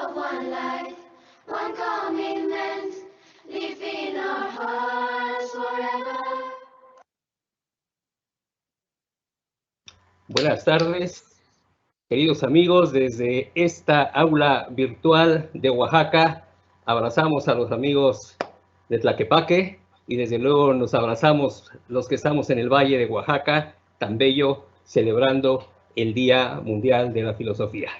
of one life, one commitment, live in our hearts forever. Buenas tardes, queridos amigos, desde esta aula virtual de Oaxaca, abrazamos a los amigos de Tlaquepaque y desde luego nos abrazamos los que estamos en el Valle de Oaxaca, tan bello, celebrando el Día Mundial de la Filosofía.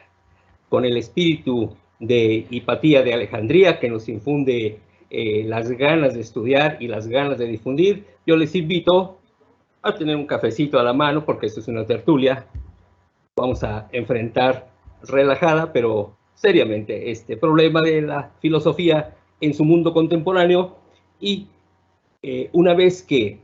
Con el espíritu de Hipatía de Alejandría que nos infunde las ganas de estudiar y las ganas de difundir, yo les invito a tener un cafecito a la mano, porque esto es una tertulia. Vamos a enfrentar relajada, pero seriamente, este problema de la filosofía en su mundo contemporáneo. Y una vez que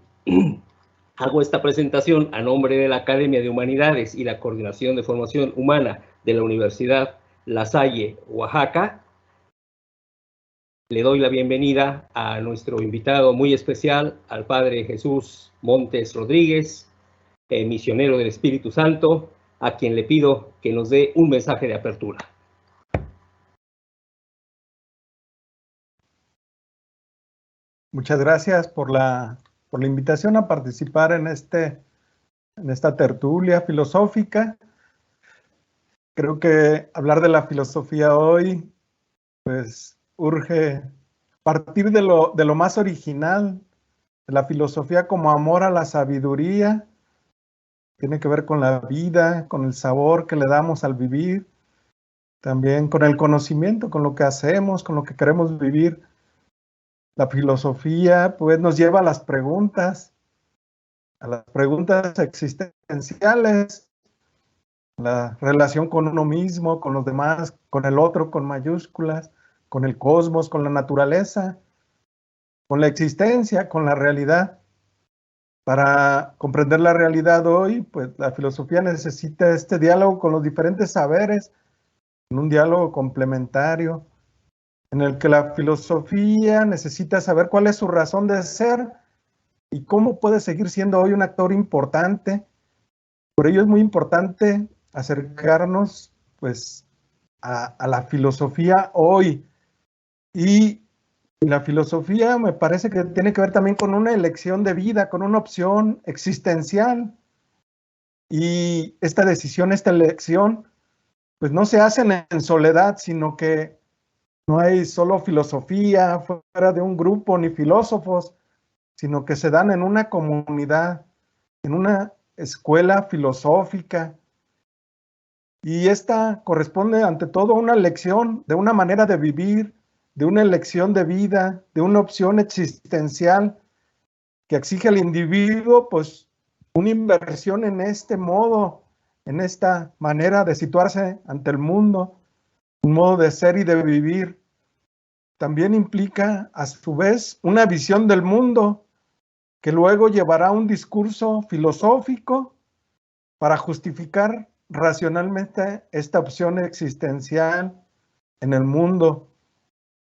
hago esta presentación a nombre de la Academia de Humanidades y la Coordinación de Formación Humana de la Universidad La Salle, Oaxaca, le doy la bienvenida a nuestro invitado muy especial, al Padre Jesús Montes Rodríguez, misionero del Espíritu Santo, a quien le pido que nos dé un mensaje de apertura. Muchas gracias por la invitación a participar en esta tertulia filosófica. Creo que hablar de la filosofía hoy, pues, urge partir de lo más original, de la filosofía como amor a la sabiduría. Tiene que ver con la vida, con el sabor que le damos al vivir, también con el conocimiento, con lo que hacemos, con lo que queremos vivir. La filosofía, pues, nos lleva a las preguntas existenciales, la relación con uno mismo, con los demás, con el otro, con mayúsculas, con el cosmos, con la naturaleza, con la existencia, con la realidad. Para comprender la realidad hoy, pues la filosofía necesita este diálogo con los diferentes saberes, en un diálogo complementario, en el que la filosofía necesita saber cuál es su razón de ser y cómo puede seguir siendo hoy un actor importante. Por ello es muy importante acercarnos, pues, a la filosofía hoy. Y la filosofía me parece que tiene que ver también con una elección de vida, con una opción existencial. Y esta decisión, esta elección, pues no se hacen en soledad, sino que no hay solo filosofía fuera de un grupo ni filósofos, sino que se dan en una comunidad, en una escuela filosófica. Y esta corresponde ante todo a una elección de una manera de vivir, de una elección de vida, de una opción existencial que exige al individuo, pues, una inversión en este modo, en esta manera de situarse ante el mundo, un modo de ser y de vivir. También implica, a su vez, una visión del mundo que luego llevará a un discurso filosófico para justificar racionalmente esta opción existencial en el mundo.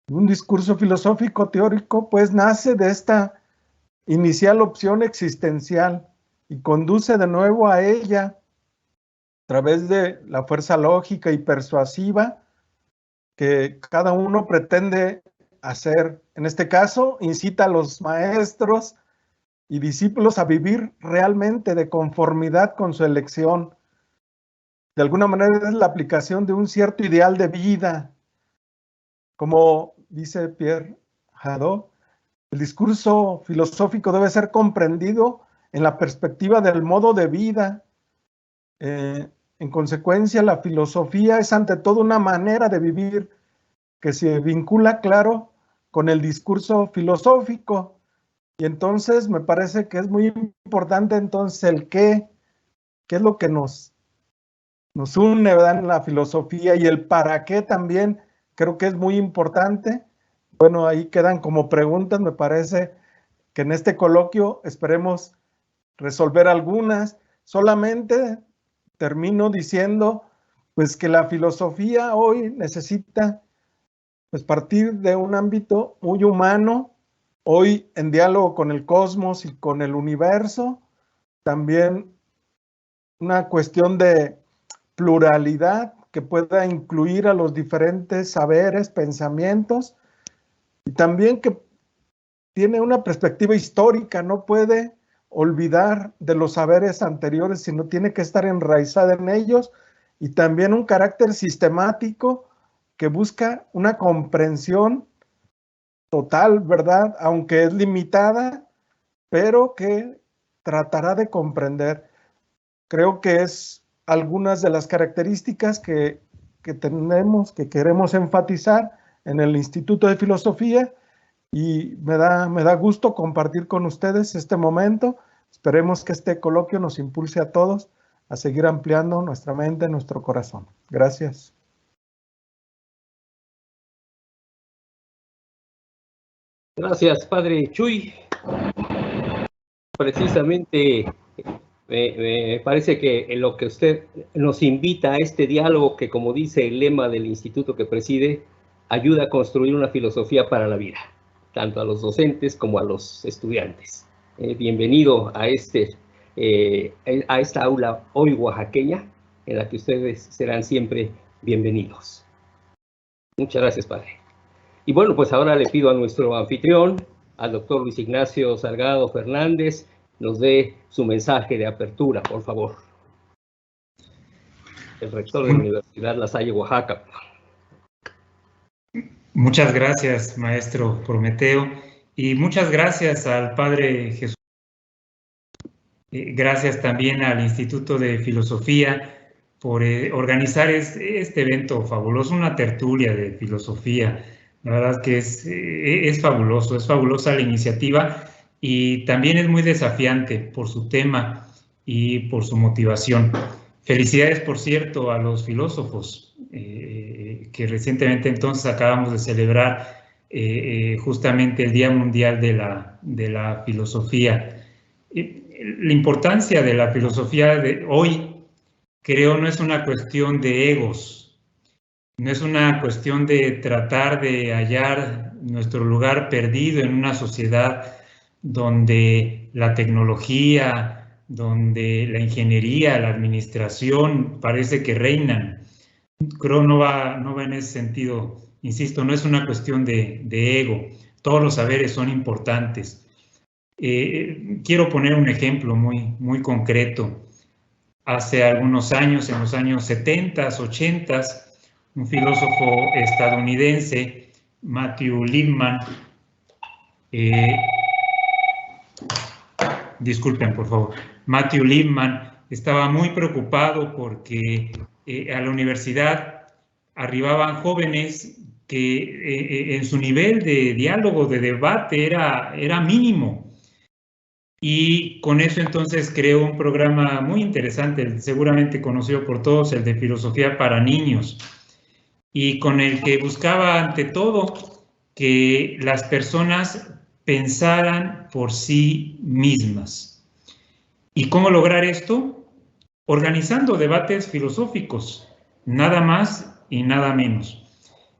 Un discurso filosófico teórico, pues, nace de esta inicial opción existencial y conduce de nuevo a ella a través de la fuerza lógica y persuasiva que cada uno pretende hacer. En este caso, incita a los maestros y discípulos a vivir realmente de conformidad con su elección. De alguna manera es la aplicación de un cierto ideal de vida. Como dice Pierre Hadot, el discurso filosófico debe ser comprendido en la perspectiva del modo de vida. En consecuencia, la filosofía es ante todo una manera de vivir que se vincula, claro, con el discurso filosófico. Y entonces me parece que es muy importante entonces el qué es lo que nos une, ¿verdad?, en la filosofía, y el para qué también creo que es muy importante. Bueno, ahí quedan como preguntas, me parece que en este coloquio esperemos resolver algunas. Solamente termino diciendo, pues, que la filosofía hoy necesita, pues, partir de un ámbito muy humano, hoy en diálogo con el cosmos y con el universo, también una cuestión de pluralidad, que pueda incluir a los diferentes saberes, pensamientos, y también que tiene una perspectiva histórica, no puede olvidar de los saberes anteriores, sino tiene que estar enraizada en ellos, y también un carácter sistemático que busca una comprensión total, ¿verdad? Aunque es limitada, pero que tratará de comprender. Creo que es algunas de las características que tenemos, que queremos enfatizar en el Instituto de Filosofía, y me da gusto compartir con ustedes este momento. Esperemos que este coloquio nos impulse a todos a seguir ampliando nuestra mente, nuestro corazón. Gracias. Gracias, Padre Chuy. Precisamente me parece que en lo que usted nos invita a este diálogo, que como dice el lema del instituto que preside, ayuda a construir una filosofía para la vida, tanto a los docentes como a los estudiantes. Bienvenido a esta aula hoy oaxaqueña, en la que ustedes serán siempre bienvenidos. Muchas gracias, Padre. Y bueno, pues ahora le pido a nuestro anfitrión, al doctor Luis Ignacio Salgado Fernández, nos dé su mensaje de apertura, por favor. El rector de la Universidad La Salle, Oaxaca. Muchas gracias, maestro Prometeo, y muchas gracias al Padre Jesús. Gracias también al Instituto de Filosofía por organizar este evento fabuloso, una tertulia de filosofía. La verdad que es fabuloso, es fabulosa la iniciativa, y también es muy desafiante por su tema y por su motivación. Felicidades, por cierto, a los filósofos, que recientemente entonces acabamos de celebrar justamente el Día Mundial de la Filosofía. La importancia de la filosofía de hoy, creo, no es una cuestión de egos, no es una cuestión de tratar de hallar nuestro lugar perdido en una sociedad donde la tecnología, donde la ingeniería, la administración parece que reinan. Creo no va en ese sentido. Insisto, no es una cuestión de ego. Todos los saberes son importantes. Quiero poner un ejemplo muy concreto. Hace algunos años, en los años 70s, 80s, un filósofo estadounidense, Matthew Lipman, disculpen, por favor. Matthew Lipman estaba muy preocupado porque a la universidad arribaban jóvenes que en su nivel de diálogo, de debate, era mínimo. Y con eso entonces creó un programa muy interesante, seguramente conocido por todos, el de Filosofía para Niños, y con el que buscaba ante todo que las personas pensaran por sí mismas. ¿Y cómo lograr esto? Organizando debates filosóficos, nada más y nada menos.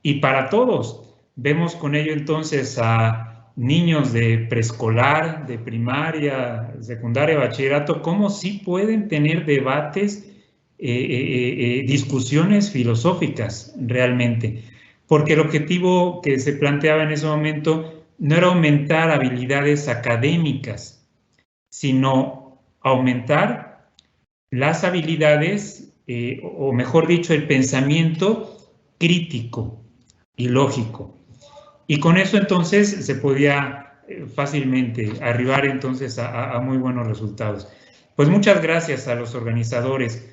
Y para todos, vemos con ello entonces a niños de preescolar, de primaria, secundaria, bachillerato, cómo sí pueden tener debates, discusiones filosóficas realmente. Porque el objetivo que se planteaba en ese momento no era aumentar habilidades académicas, sino aumentar las habilidades, o mejor dicho, el pensamiento crítico y lógico. Y con eso entonces se podía fácilmente arribar entonces a muy buenos resultados. Pues muchas gracias a los organizadores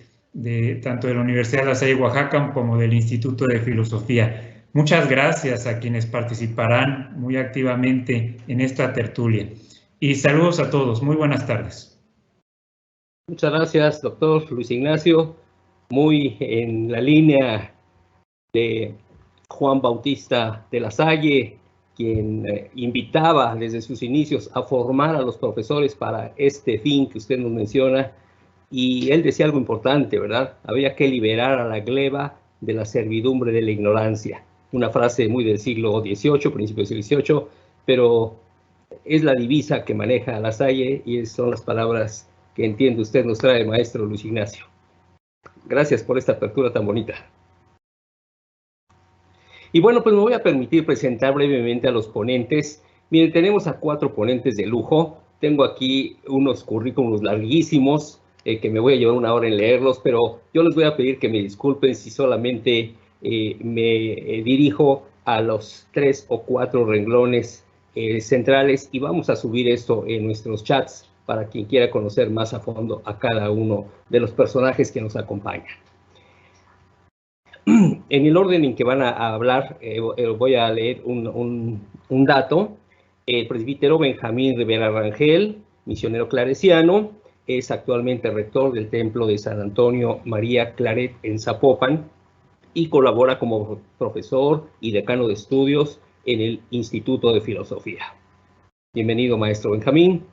tanto de la Universidad de La Salle, Oaxaca, como del Instituto de Filosofía. Muchas gracias a quienes participarán muy activamente en esta tertulia. Y saludos a todos. Muy buenas tardes. Muchas gracias, doctor Luis Ignacio. Muy en la línea de Juan Bautista de La Salle, quien invitaba desde sus inicios a formar a los profesores para este fin que usted nos menciona, y él decía algo importante, ¿verdad? Había que liberar a la gleba de la servidumbre de la ignorancia. Una frase muy del siglo XVIII, principios del XVIII, pero es la divisa que maneja La Salle y son las palabras que entiende usted nos trae, maestro Luis Ignacio. Gracias por esta apertura tan bonita. Y bueno, pues me voy a permitir presentar brevemente a los ponentes. Miren, tenemos a 4 ponentes de lujo. Tengo aquí unos currículums larguísimos que me voy a llevar una hora en leerlos, pero yo les voy a pedir que me disculpen si solamente me dirijo a los 3 o 4 renglones centrales, y vamos a subir esto en nuestros chats para quien quiera conocer más a fondo a cada uno de los personajes que nos acompañan. En el orden en que van a hablar, voy a leer un dato. El presbítero Benjamín Rivera Rangel, misionero clareciano, es actualmente rector del Templo de San Antonio María Claret en Zapopan y colabora como profesor y decano de estudios en el Instituto de Filosofía. Bienvenido, maestro Benjamín.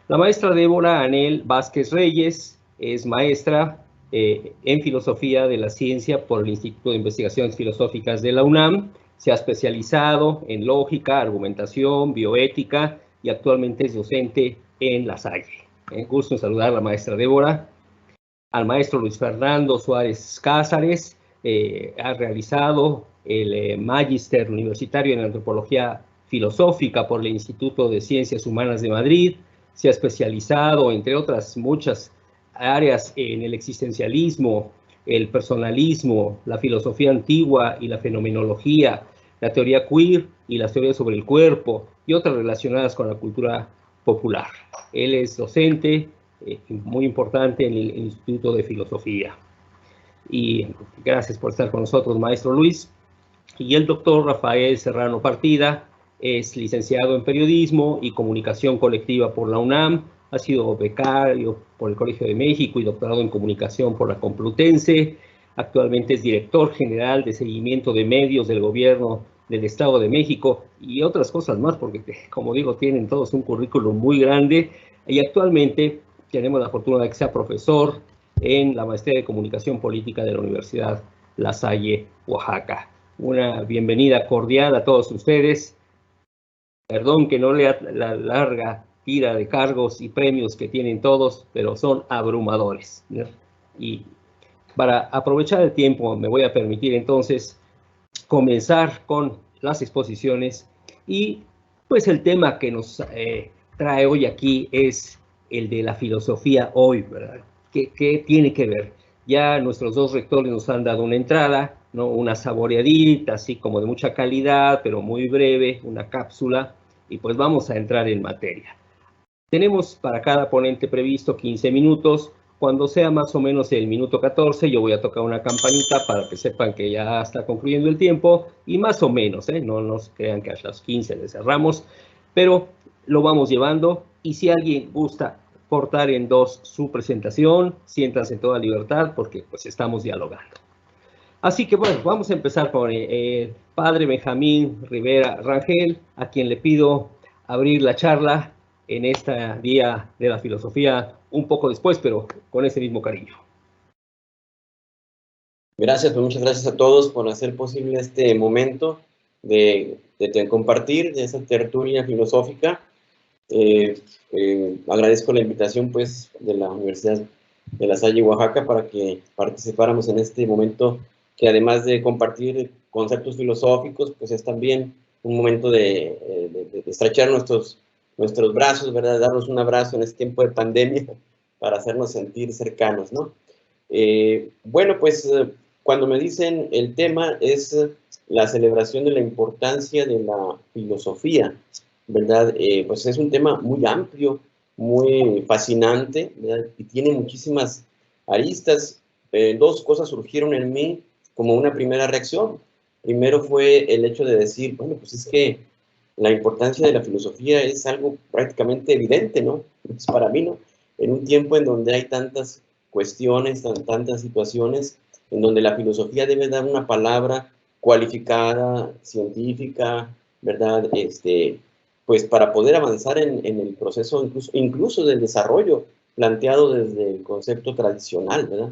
La maestra Débora Anel Vázquez Reyes es maestra en Filosofía de la Ciencia por el Instituto de Investigaciones Filosóficas de la UNAM. Se ha especializado en lógica, argumentación, bioética y actualmente es docente en La Salle. Gusto en saludar a la maestra Débora. Al maestro Luis Fernando Suárez Cázares, ha realizado el Magíster Universitario en Antropología Filosófica por el Instituto de Ciencias Humanas de Madrid. Se ha especializado, entre otras muchas áreas, en el existencialismo, el personalismo, la filosofía antigua y la fenomenología, la teoría queer y las teorías sobre el cuerpo y otras relacionadas con la cultura popular. Él es docente muy importante en el Instituto de Filosofía. Y gracias por estar con nosotros, maestro Luis. Y el doctor Rafael Serrano Partida es licenciado en Periodismo y Comunicación Colectiva por la UNAM, ha sido becario por el Colegio de México y doctorado en Comunicación por la Complutense. Actualmente es director general de seguimiento de medios del Gobierno del Estado de México y otras cosas más, porque, como digo, tienen todos un currículum muy grande. Y actualmente tenemos la fortuna de que sea profesor en la Maestría de Comunicación Política de la Universidad La Salle, Oaxaca. Una bienvenida cordial a todos ustedes. Perdón que no lea la larga tira de cargos y premios que tienen todos, pero son abrumadores, ¿no? Y para aprovechar el tiempo, me voy a permitir entonces comenzar con las exposiciones. Y pues el tema que nos trae hoy aquí es el de la filosofía hoy, ¿verdad? ¿Qué tiene que ver? Ya nuestros 2 rectores nos han dado una entrada, ¿no? Una saboreadita, así como de mucha calidad, pero muy breve, una cápsula, y pues vamos a entrar en materia. Tenemos para cada ponente previsto 15 minutos. Cuando sea más o menos el minuto 14, yo voy a tocar una campanita para que sepan que ya está concluyendo el tiempo, y más o menos, no nos crean que a las 15 le cerramos, pero lo vamos llevando. Y si alguien gusta cortar en 2 su presentación, siéntanse en toda libertad porque pues estamos dialogando. Así que bueno, vamos a empezar con el padre Benjamín Rivera Rangel, a quien le pido abrir la charla en este Día de la Filosofía, un poco después, pero con ese mismo cariño. Gracias, pues muchas gracias a todos por hacer posible este momento de compartir de esa tertulia filosófica. Agradezco la invitación pues de la Universidad de La Salle, Oaxaca, para que participáramos en este momento que, además de compartir conceptos filosóficos, pues es también un momento de estrechar nuestros brazos, ¿verdad? Darnos un abrazo en este tiempo de pandemia para hacernos sentir cercanos, ¿no? Bueno, pues cuando me dicen el tema es la celebración de la importancia de la filosofía, ¿verdad? Pues es un tema muy amplio, muy fascinante, ¿verdad? Y tiene muchísimas aristas. 2 cosas surgieron en mí como una primera reacción. Primero fue el hecho de decir, bueno, pues es que la importancia de la filosofía es algo prácticamente evidente, ¿no? Es para mí, ¿no? En un tiempo en donde hay tantas cuestiones, tantas situaciones, en donde la filosofía debe dar una palabra cualificada, científica, ¿verdad? Pues para poder avanzar en el proceso incluso del desarrollo planteado desde el concepto tradicional, ¿verdad?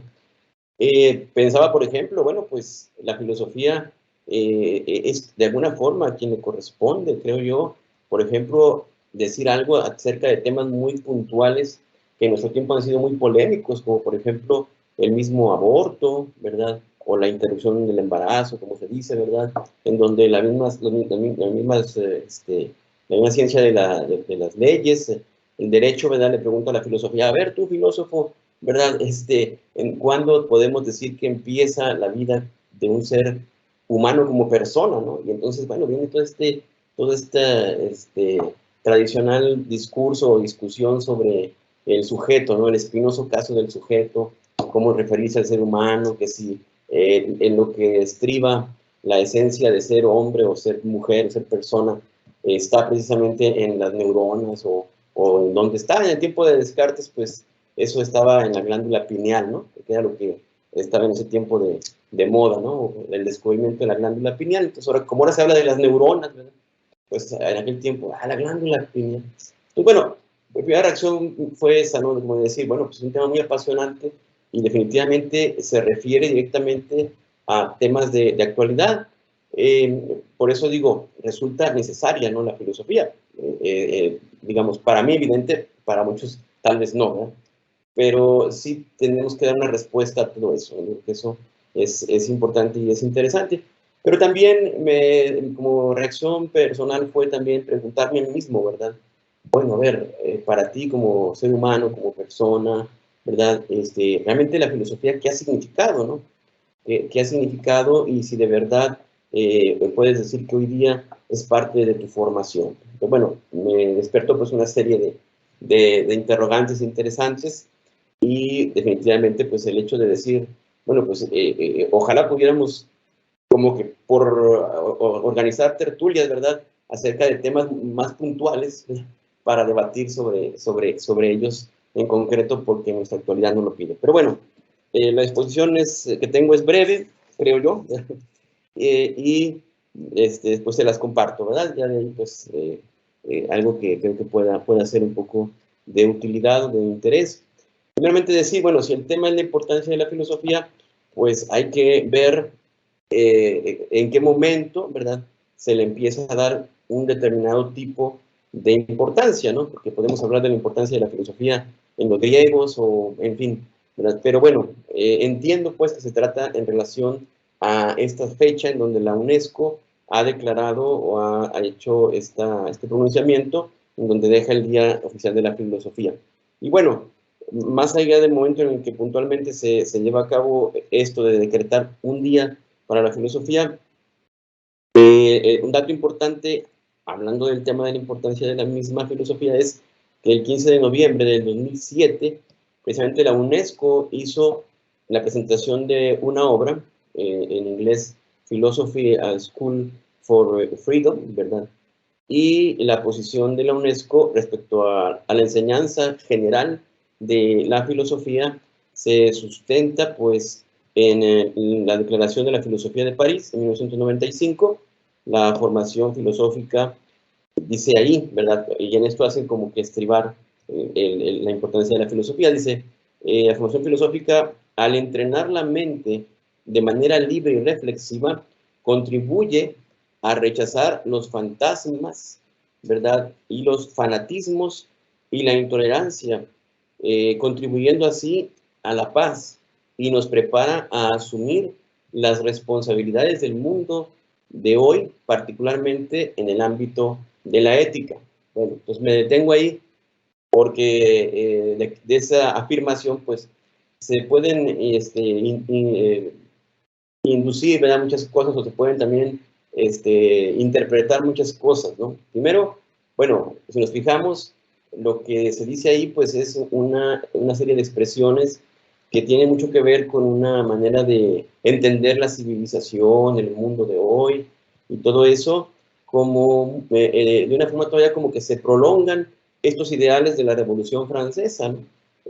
Pensaba, por ejemplo, bueno, pues la filosofía es de alguna forma a quien le corresponde, creo yo, por ejemplo, decir algo acerca de temas muy puntuales que en nuestro tiempo han sido muy polémicos, como por ejemplo el mismo aborto, ¿verdad? o la interrupción del embarazo, como se dice, ¿verdad? En donde la misma ciencia de las leyes, el derecho, ¿verdad? Le pregunta a la filosofía, a ver, tú filósofo, ¿verdad? ¿En cuándo podemos decir que empieza la vida de un ser humano como persona, ¿no? Y entonces, bueno, viene todo este tradicional discurso o discusión sobre el sujeto, ¿no? El espinoso caso del sujeto, cómo referirse al ser humano, que si en lo que estriba la esencia de ser hombre o ser mujer, ser persona, está precisamente en las neuronas o en donde está. En el tiempo de Descartes, pues eso estaba en la glándula pineal, ¿no? Que era lo que estaba en ese tiempo de moda, ¿no? El descubrimiento de la glándula pineal. Entonces, ahora, como ahora se habla de las neuronas, ¿verdad? Pues en aquel tiempo, la glándula pineal. Pues bueno, mi primera reacción fue esa, ¿no? Como decir, bueno, pues es un tema muy apasionante y definitivamente se refiere directamente a temas de actualidad. Por eso digo, resulta necesaria, ¿no? La filosofía. Digamos, para mí evidente, para muchos tal vez no, ¿verdad? Pero sí tenemos que dar una respuesta a todo eso, ¿no? Eso es importante y es interesante. Pero también como reacción personal fue también preguntarme a mí mismo, ¿verdad? Bueno, a ver, para ti como ser humano, como persona, ¿verdad? Realmente la filosofía, ¿qué ha significado, no? ¿Qué ha significado y si de verdad puedes decir que hoy día es parte de tu formación? Entonces, bueno, me despertó pues una serie de interrogantes interesantes y definitivamente pues el hecho de decir, bueno, pues ojalá pudiéramos como que organizar tertulias, ¿verdad? Acerca de temas más puntuales, ¿verdad? Para debatir sobre ellos en concreto porque nuestra actualidad no lo pide. Pero bueno, la exposición que tengo es breve, creo yo, y después se las comparto, ¿verdad? Ya de ahí, pues, algo que creo que pueda ser un poco de utilidad o de interés. Primeramente decir, bueno, si el tema es la importancia de la filosofía, pues hay que ver en qué momento, ¿verdad?, se le empieza a dar un determinado tipo de importancia, ¿no? Porque podemos hablar de la importancia de la filosofía en los griegos o, en fin, ¿verdad? Pero bueno, entiendo pues que se trata en relación a esta fecha en donde la UNESCO ha declarado o ha hecho este pronunciamiento en donde deja el Día Oficial de la Filosofía. Y bueno, más allá del momento en el que puntualmente se lleva a cabo esto de decretar un día para la filosofía, un dato importante, hablando del tema de la importancia de la misma filosofía, es que el 15 de noviembre del 2007, precisamente la UNESCO hizo la presentación de una obra, en inglés, Philosophy a School for Freedom, ¿verdad? Y la posición de la UNESCO respecto a la enseñanza general de la filosofía se sustenta, pues, en la Declaración de la Filosofía de París, en 1995, la formación filosófica, dice ahí, ¿verdad? Y en esto hacen como que estribar la importancia de la filosofía. Dice, la formación filosófica, al entrenar la mente de manera libre y reflexiva, contribuye a rechazar los fantasmas, ¿verdad? Y los fanatismos y la intolerancia, contribuyendo así a la paz y nos prepara a asumir las responsabilidades del mundo de hoy, particularmente en el ámbito de la ética. Bueno, pues me detengo ahí porque de esa afirmación, pues, se pueden inducir, ¿verdad?, muchas cosas, o se pueden también interpretar muchas cosas, ¿no? Primero, bueno, si nos fijamos, lo que se dice ahí, pues, es una serie de expresiones que tienen mucho que ver con una manera de entender la civilización, el mundo de hoy, y todo eso, como de una forma todavía como que se prolongan estos ideales de la Revolución Francesa, ¿no?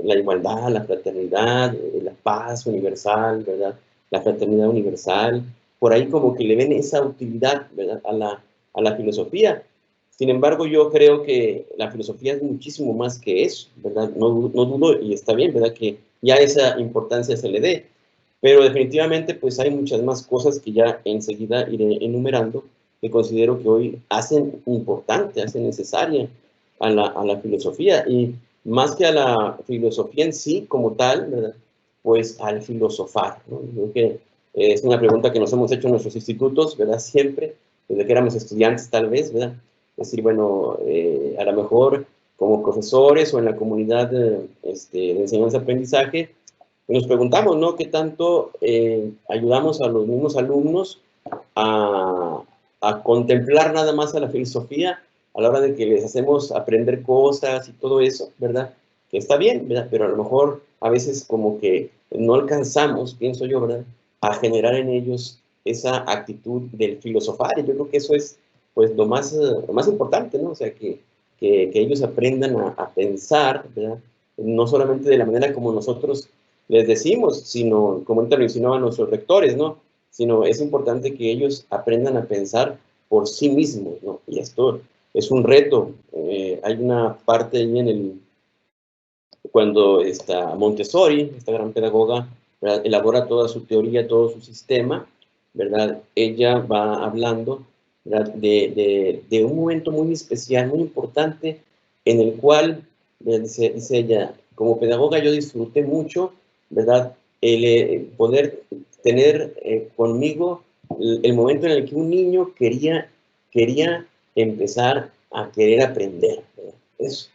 La igualdad, la fraternidad, la paz universal, ¿verdad?, la fraternidad universal, por ahí como que le ven esa utilidad, ¿verdad?, a la filosofía. Sin embargo, yo creo que la filosofía es muchísimo más que eso, ¿verdad? No dudo, y está bien, ¿verdad?, que ya esa importancia se le dé, pero definitivamente pues hay muchas más cosas que ya enseguida iré enumerando que considero que hoy hacen importante, hacen necesaria a la filosofía, y más que a la filosofía en sí como tal, ¿verdad?, pues al filosofar, ¿no? Creo que Es una pregunta que nos hemos hecho en nuestros institutos, ¿verdad? Siempre, desde que éramos estudiantes tal vez, ¿verdad? Es decir, bueno, a lo mejor como profesores o en la comunidad de enseñanza-aprendizaje, nos preguntamos, ¿no? ¿Qué tanto ayudamos a los mismos alumnos a contemplar nada más a la filosofía a la hora de que les hacemos aprender cosas y todo eso, ¿verdad? Que está bien, ¿verdad? Pero a lo mejor a veces como que no alcanzamos, pienso yo, ¿verdad?, a generar en ellos esa actitud del filosofar. Y yo creo que eso es, pues, lo más importante, ¿no? O sea, que ellos aprendan a pensar, ¿verdad? No solamente de la manera como nosotros les decimos, sino como ahorita lo insinuaban nuestros rectores, ¿no? Sino es importante que ellos aprendan a pensar por sí mismos, ¿no? Y esto es un reto. Hay una parte ahí cuando Montessori, esta gran pedagoga, ¿verdad?, elabora toda su teoría, todo su sistema, ¿verdad? Ella va hablando, ¿verdad?, de un momento muy especial, muy importante, en el cual, dice ella, como pedagoga yo disfruté mucho, ¿verdad?, el poder tener conmigo el momento en el que un niño quería empezar a querer aprender, ¿verdad? Eso.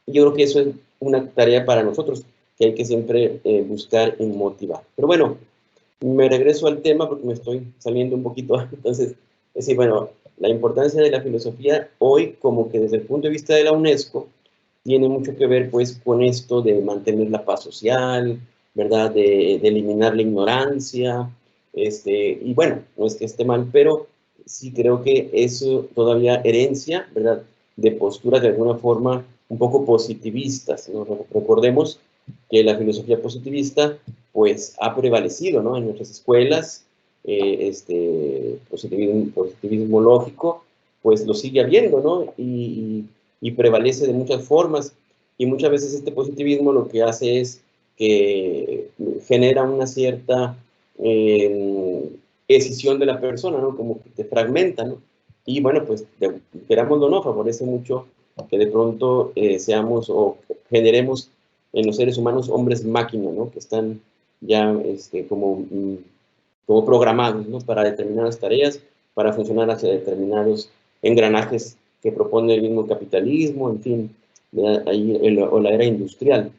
Yo creo que eso es una tarea para nosotros que hay que siempre buscar y motivar. Pero bueno, me regreso al tema porque me estoy saliendo un poquito. Entonces, es decir, bueno, la importancia de la filosofía hoy, como que desde el punto de vista de la UNESCO, tiene mucho que ver pues con esto de mantener la paz social, ¿verdad? De eliminar la ignorancia, y bueno, no es que esté mal, pero sí creo que es todavía herencia, ¿verdad?, de posturas de alguna forma un poco positivistas, ¿no? Recordemos que la filosofía positivista pues ha prevalecido, ¿no?, en nuestras escuelas. Positivismo lógico pues lo sigue habiendo, ¿no? Y prevalece de muchas formas, y muchas veces este positivismo lo que hace es que genera una cierta escisión de la persona, ¿no? Como que te fragmenta, ¿no? Y bueno, pues querámoslo o no, favorece mucho que de pronto seamos o generemos en los seres humanos hombres máquina, ¿no?, que están ya como programados, ¿no?, para determinadas tareas, para funcionar hacia determinados engranajes que propone el mismo capitalismo, en fin, ahí, o la era industrial.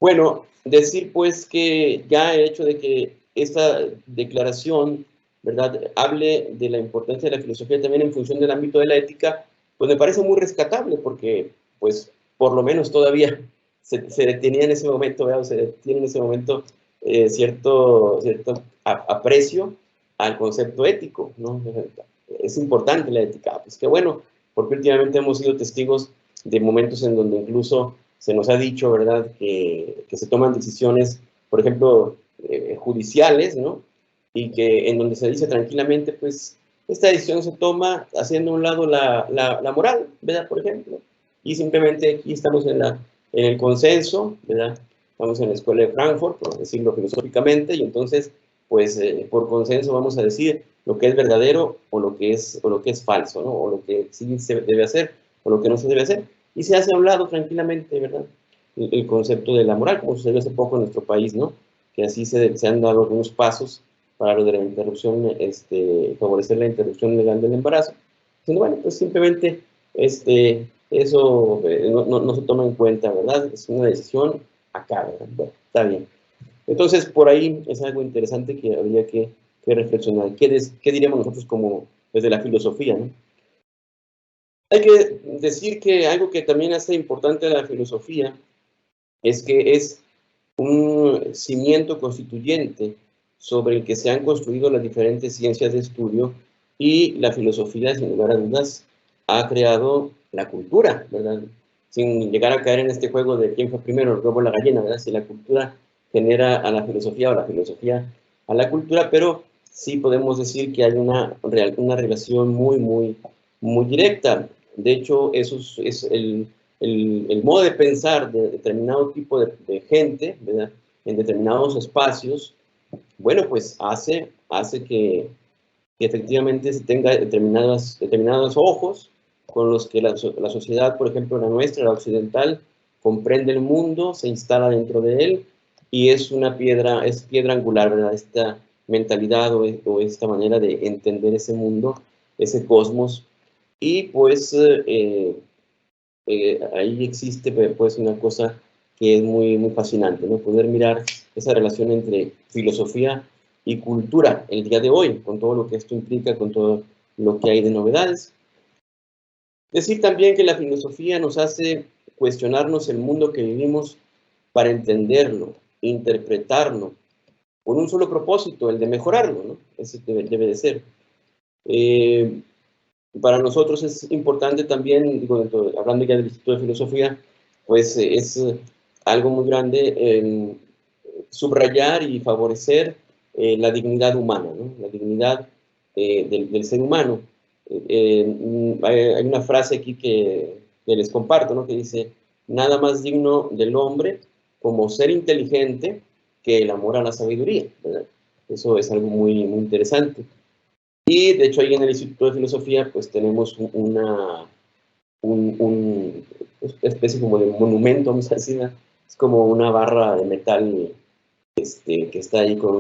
Bueno, decir pues que ya el hecho de que esta declaración, ¿verdad?, hable de la importancia de la filosofía también en función del ámbito de la ética, pues me parece muy rescatable, porque pues por lo menos todavía se detenía en ese momento, ¿verdad?, o se detiene en ese momento cierto aprecio al concepto ético, ¿no? Es importante la ética, pues qué bueno, porque últimamente hemos sido testigos de momentos en donde incluso se nos ha dicho, ¿verdad?, que se toman decisiones, por ejemplo, judiciales, ¿no?, y que en donde se dice tranquilamente, pues, esta decisión se toma haciendo a un lado la moral, ¿verdad?, por ejemplo, y simplemente aquí estamos en el consenso, ¿verdad?, estamos en la escuela de Frankfurt, por decirlo filosóficamente, y entonces, pues, por consenso vamos a decir lo que es verdadero o lo que es falso, ¿no?, o lo que sí se debe hacer o lo que no se debe hacer. Y se hace a un lado tranquilamente, ¿verdad?, el concepto de la moral, como sucedió hace poco en nuestro país, ¿no?, que así se han dado algunos pasos para lo de la interrupción, favorecer la interrupción legal del embarazo. Diciendo, bueno, pues simplemente eso no se toma en cuenta, ¿verdad? Es una decisión acá, ¿verdad? Bueno, está bien. Entonces, por ahí es algo interesante que habría que reflexionar. ¿Qué diríamos nosotros como desde la filosofía, ¿no? Hay que decir que algo que también hace importante a la filosofía es que es un cimiento constituyente sobre el que se han construido las diferentes ciencias de estudio, y la filosofía, sin lugar a dudas, ha creado la cultura, ¿verdad? Sin llegar a caer en este juego de quién fue primero, el huevo o la gallina, ¿verdad? Si la cultura genera a la filosofía o la filosofía a la cultura, pero sí podemos decir que hay una relación muy directa. De hecho, eso es el modo de pensar de determinado tipo de gente, ¿verdad?, en determinados espacios. Bueno, pues hace que efectivamente se tenga determinados ojos con los que la sociedad, por ejemplo, la nuestra, la occidental, comprende el mundo, se instala dentro de él, y es piedra angular, ¿verdad? Esta mentalidad o esta manera de entender ese mundo, ese cosmos, y pues ahí existe pues una cosa que es muy, muy fascinante, ¿no? Poder mirar esa relación entre filosofía y cultura el día de hoy, con todo lo que esto implica, con todo lo que hay de novedades. Decir también que la filosofía nos hace cuestionarnos el mundo que vivimos para entenderlo, interpretarlo, con un solo propósito, el de mejorarlo, ¿no? Ese debe de ser. Para nosotros es importante también, digo, hablando ya del Instituto de Filosofía, pues es algo muy grande subrayar y favorecer la dignidad humana, ¿no? La dignidad del ser humano. Hay una frase aquí que les comparto, ¿no? Que dice, nada más digno del hombre como ser inteligente que el amor a la sabiduría, ¿verdad? Eso es algo muy, muy interesante. Y de hecho ahí en el Instituto de Filosofía pues tenemos una especie como de monumento, vamos a decir, ¿no? Es como una barra de metal que está ahí con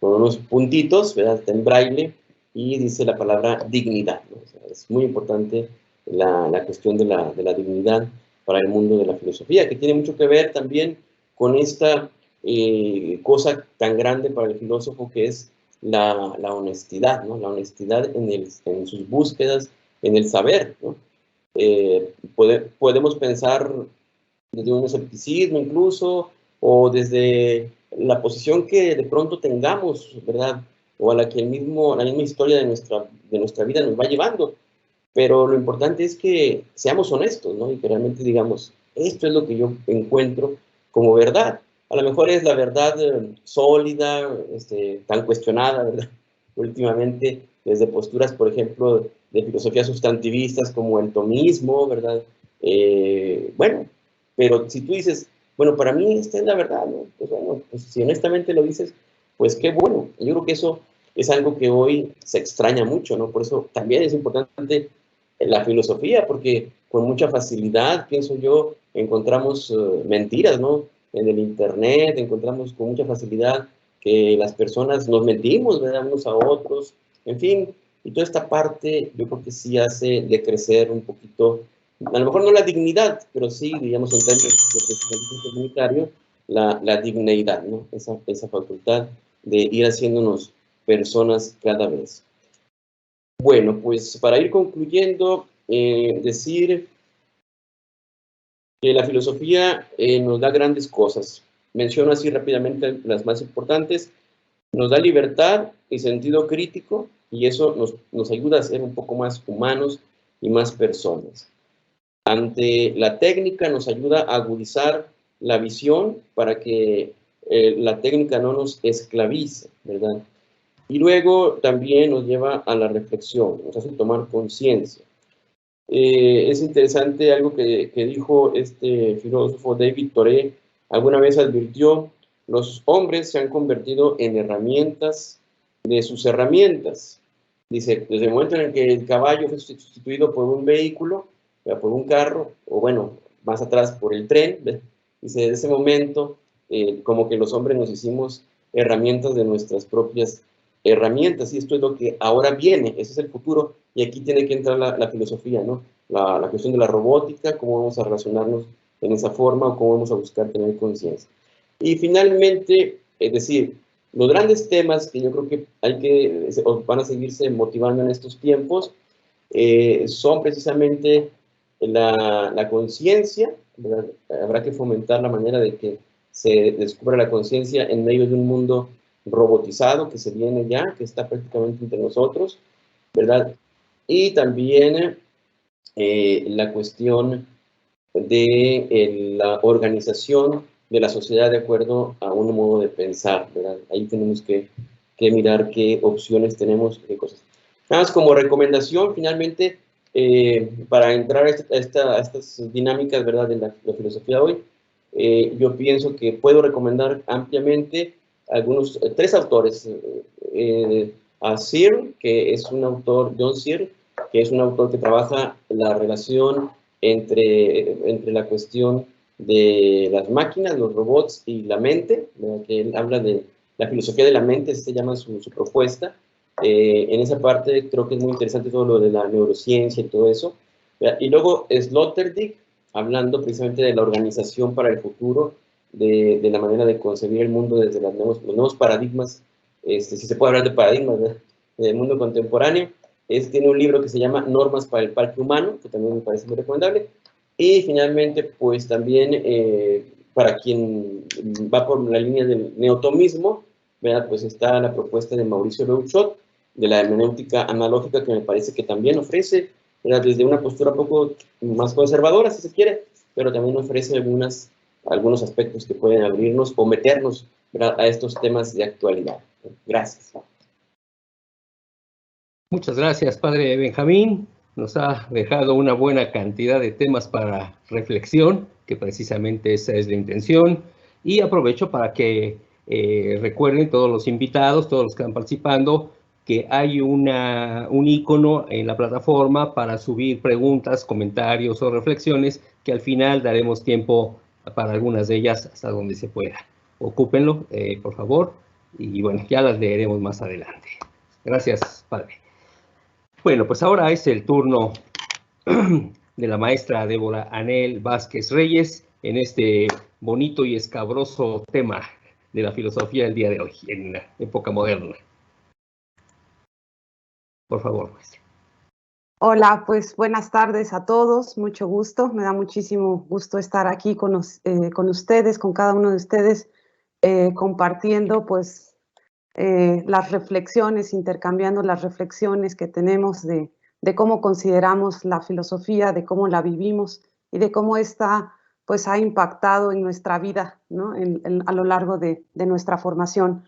unos puntitos, ¿verdad? Está en braille y dice la palabra dignidad, ¿no? O sea, es muy importante la cuestión de la dignidad para el mundo de la filosofía, que tiene mucho que ver también con esta cosa tan grande para el filósofo que es la honestidad, ¿no? La honestidad en sus búsquedas, en el saber, ¿no? Podemos pensar desde un escepticismo incluso, o desde la posición que de pronto tengamos, ¿verdad? O a la que la misma historia de nuestra vida nos va llevando. Pero lo importante es que seamos honestos, ¿no? Y que realmente digamos, esto es lo que yo encuentro como verdad. A lo mejor es la verdad sólida, tan cuestionada, ¿verdad? Últimamente, desde posturas, por ejemplo, de filosofías sustantivistas como el tomismo, ¿verdad? Bueno, pero si tú dices, bueno, para mí esta es la verdad, ¿no? Pues bueno, pues si honestamente lo dices, pues qué bueno. Yo creo que eso es algo que hoy se extraña mucho, ¿no? Por eso también es importante la filosofía, porque con mucha facilidad, pienso yo, encontramos mentiras, ¿no? En el Internet encontramos con mucha facilidad que las personas nos mentimos, ¿verdad? Unos a otros, en fin, y toda esta parte yo creo que sí hace decrecer un poquito, a lo mejor no la dignidad, pero sí, digamos, en términos de pensamiento comunitario, la dignidad, ¿no? Esa facultad de ir haciéndonos personas cada vez. Bueno, pues para ir concluyendo, decir que la filosofía nos da grandes cosas. Menciono así rápidamente las más importantes. Nos da libertad y sentido crítico, y eso nos ayuda a ser un poco más humanos y más personas. Ante la técnica nos ayuda a agudizar la visión para que la técnica no nos esclavice, ¿verdad? Y luego también nos lleva a la reflexión, nos hace tomar conciencia. Es interesante algo que dijo este filósofo David Toré, alguna vez advirtió, los hombres se han convertido en herramientas de sus herramientas. Dice, desde el momento en el que el caballo fue sustituido por un vehículo, por un carro, o bueno, más atrás por el tren, dice, desde ese momento, como que los hombres nos hicimos herramientas de nuestras propias herramientas, y esto es lo que ahora viene, ese es el futuro, y aquí tiene que entrar la filosofía, ¿no? La cuestión de la robótica, cómo vamos a relacionarnos en esa forma, o cómo vamos a buscar tener conciencia. Y finalmente, es decir, los grandes temas que yo creo que van a seguirse motivando en estos tiempos, son precisamente la conciencia, ¿verdad? Habrá que fomentar la manera de que se descubra la conciencia en medio de un mundo robotizado que se viene ya, que está prácticamente entre nosotros, ¿verdad? Y también la cuestión de la organización de la sociedad de acuerdo a un modo de pensar, ¿verdad? Ahí tenemos que mirar qué opciones tenemos, qué cosas. Nada más como recomendación, finalmente, para entrar a estas dinámicas, ¿verdad?, de la filosofía hoy, yo pienso que puedo recomendar ampliamente tres autores. A Searle, que es un autor, John Searle, que es un autor que trabaja la relación entre la cuestión de las máquinas, los robots y la mente, ¿verdad? Que él habla de la filosofía de la mente, se llama su propuesta. En esa parte creo que es muy interesante todo lo de la neurociencia y todo eso, ¿verdad? Y luego Sloterdijk, hablando precisamente de la organización para el futuro, de la manera de concebir el mundo desde los nuevos paradigmas, si se puede hablar de paradigmas, ¿verdad? Del mundo contemporáneo. Tiene un libro que se llama Normas para el Parque Humano, que también me parece muy recomendable. Y finalmente, pues también para quien va por la línea del neotomismo, ¿verdad? Pues está la propuesta de Mauricio Beuchot, de la hermenéutica analógica, que me parece que también ofrece, ¿verdad? Desde una postura un poco más conservadora, si se quiere, pero también ofrece algunos aspectos que pueden abrirnos o meternos, ¿verdad?, a estos temas de actualidad. Gracias. Muchas gracias, padre Benjamín. Nos ha dejado una buena cantidad de temas para reflexión, que precisamente esa es la intención. Y aprovecho para que recuerden todos los invitados, todos los que están participando, que hay un icono en la plataforma para subir preguntas, comentarios o reflexiones, que al final daremos tiempo para algunas de ellas hasta donde se pueda. Ocúpenlo, por favor, y bueno, ya las leeremos más adelante. Gracias, padre. Bueno, pues ahora es el turno de la maestra Débora Anel Vázquez Reyes en este bonito y escabroso tema de la filosofía del día de hoy, en la época moderna. Por favor, maestra. Hola, pues buenas tardes a todos, mucho gusto, me da muchísimo gusto estar aquí con ustedes, con cada uno de ustedes, compartiendo pues las reflexiones, intercambiando las reflexiones que tenemos de cómo consideramos la filosofía, de cómo la vivimos y de cómo esta pues ha impactado en nuestra vida, ¿no? A lo largo de nuestra formación,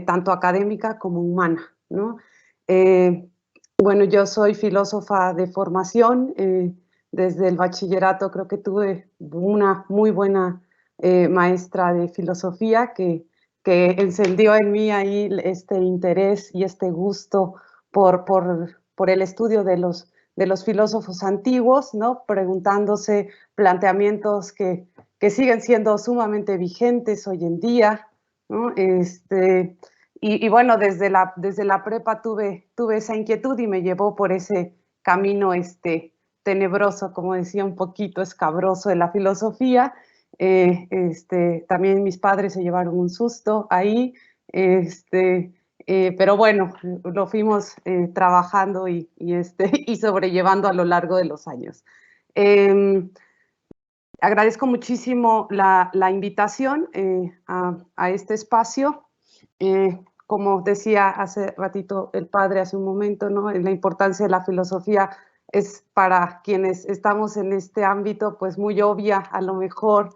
tanto académica como humana, ¿no? Bueno, yo soy filósofa de formación. Desde el bachillerato creo que tuve una muy buena maestra de filosofía que encendió en mí ahí este interés y este gusto por el estudio de los filósofos antiguos, ¿no? Preguntándose planteamientos que siguen siendo sumamente vigentes hoy en día, ¿no? Y bueno, desde la prepa tuve esa inquietud y me llevó por ese camino tenebroso, como decía, un poquito escabroso de la filosofía. También mis padres se llevaron un susto ahí, pero bueno, lo fuimos trabajando y sobrellevando a lo largo de los años. Agradezco muchísimo la invitación a este espacio. Como decía hace ratito el padre, hace un momento, ¿no? La importancia de la filosofía es para quienes estamos en este ámbito, pues muy obvia, a lo mejor,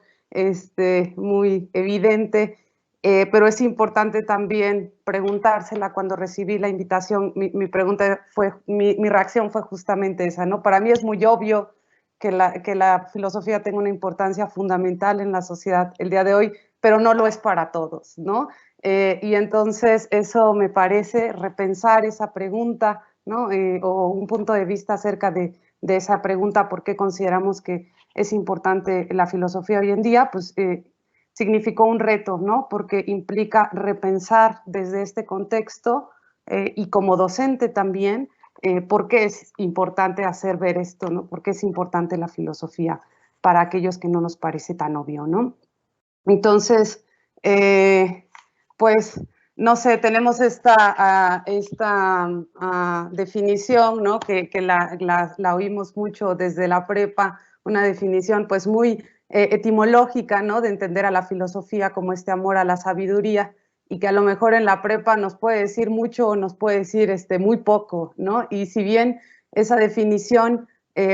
muy evidente, pero es importante también preguntársela. Cuando recibí la invitación, mi reacción fue justamente esa, ¿no? Para mí es muy obvio que la filosofía tenga una importancia fundamental en la sociedad el día de hoy, pero no lo es para todos, ¿no? Y entonces eso me parece repensar esa pregunta, ¿no? O un punto de vista acerca de esa pregunta, ¿por qué consideramos que es importante la filosofía hoy en día? Pues significó un reto, ¿no? Porque implica repensar desde este contexto y como docente también, ¿por qué es importante hacer ver esto, ¿no? ¿Por qué es importante la filosofía para aquellos que no nos parece tan obvio, ¿no? Entonces, pues, no sé, tenemos esta definición, ¿no? Que la oímos mucho desde la prepa, una definición pues muy etimológica, ¿no? De entender a la filosofía como este amor a la sabiduría, y que a lo mejor en la prepa nos puede decir mucho o nos puede decir muy poco, ¿no? Y si bien esa definición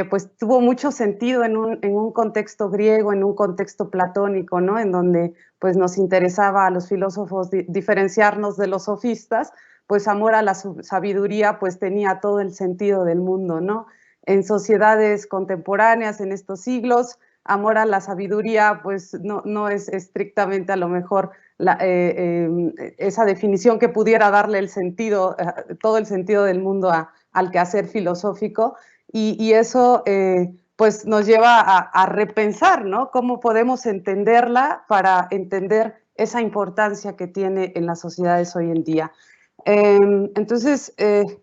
pues tuvo mucho sentido en un contexto griego, en un contexto platónico, ¿no? En donde pues nos interesaba a los filósofos diferenciarnos de los sofistas, pues amor a la sabiduría pues tenía todo el sentido del mundo, ¿no? En sociedades contemporáneas, en estos siglos, amor a la sabiduría pues no es estrictamente a lo mejor esa definición que pudiera darle el sentido, todo el sentido del mundo al quehacer filosófico. Y eso pues nos lleva a repensar, ¿no? Cómo podemos entenderla para entender esa importancia que tiene en las sociedades hoy en día. Entonces,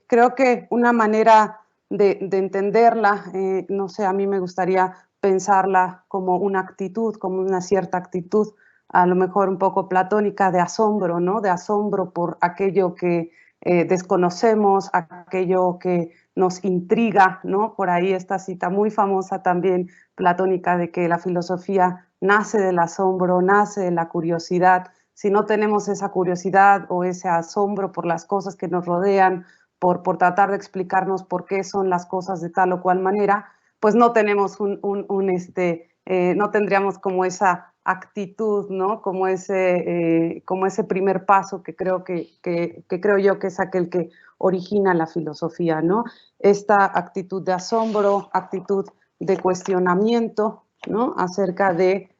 creo que una manera de entenderla, no sé, a mí me gustaría pensarla como una actitud, como una cierta actitud, a lo mejor un poco platónica, de asombro, ¿no? De asombro por aquello que desconocemos, aquello que nos intriga, ¿no? Por ahí esta cita muy famosa también platónica de que la filosofía nace del asombro, nace de la curiosidad. Si no tenemos esa curiosidad o ese asombro por las cosas que nos rodean, por tratar de explicarnos por qué son las cosas de tal o cual manera, pues no tenemos no tendríamos como esa actitud, ¿no? Como ese primer paso que creo creo yo que es aquel que origina la filosofía, ¿no? Esta actitud de asombro, actitud de cuestionamiento, ¿no? Acerca de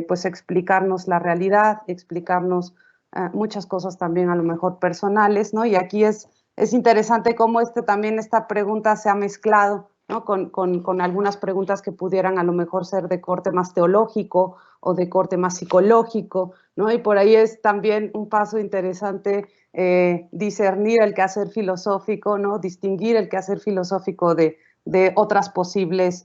pues explicarnos la realidad, explicarnos muchas cosas también a lo mejor personales, ¿no? Y aquí es interesante cómo también esta pregunta se ha mezclado, ¿no? con algunas preguntas que pudieran a lo mejor ser de corte más teológico o de corte más psicológico, ¿no? Y por ahí es también un paso interesante discernir el quehacer filosófico, ¿no? Distinguir el quehacer filosófico de otras posibles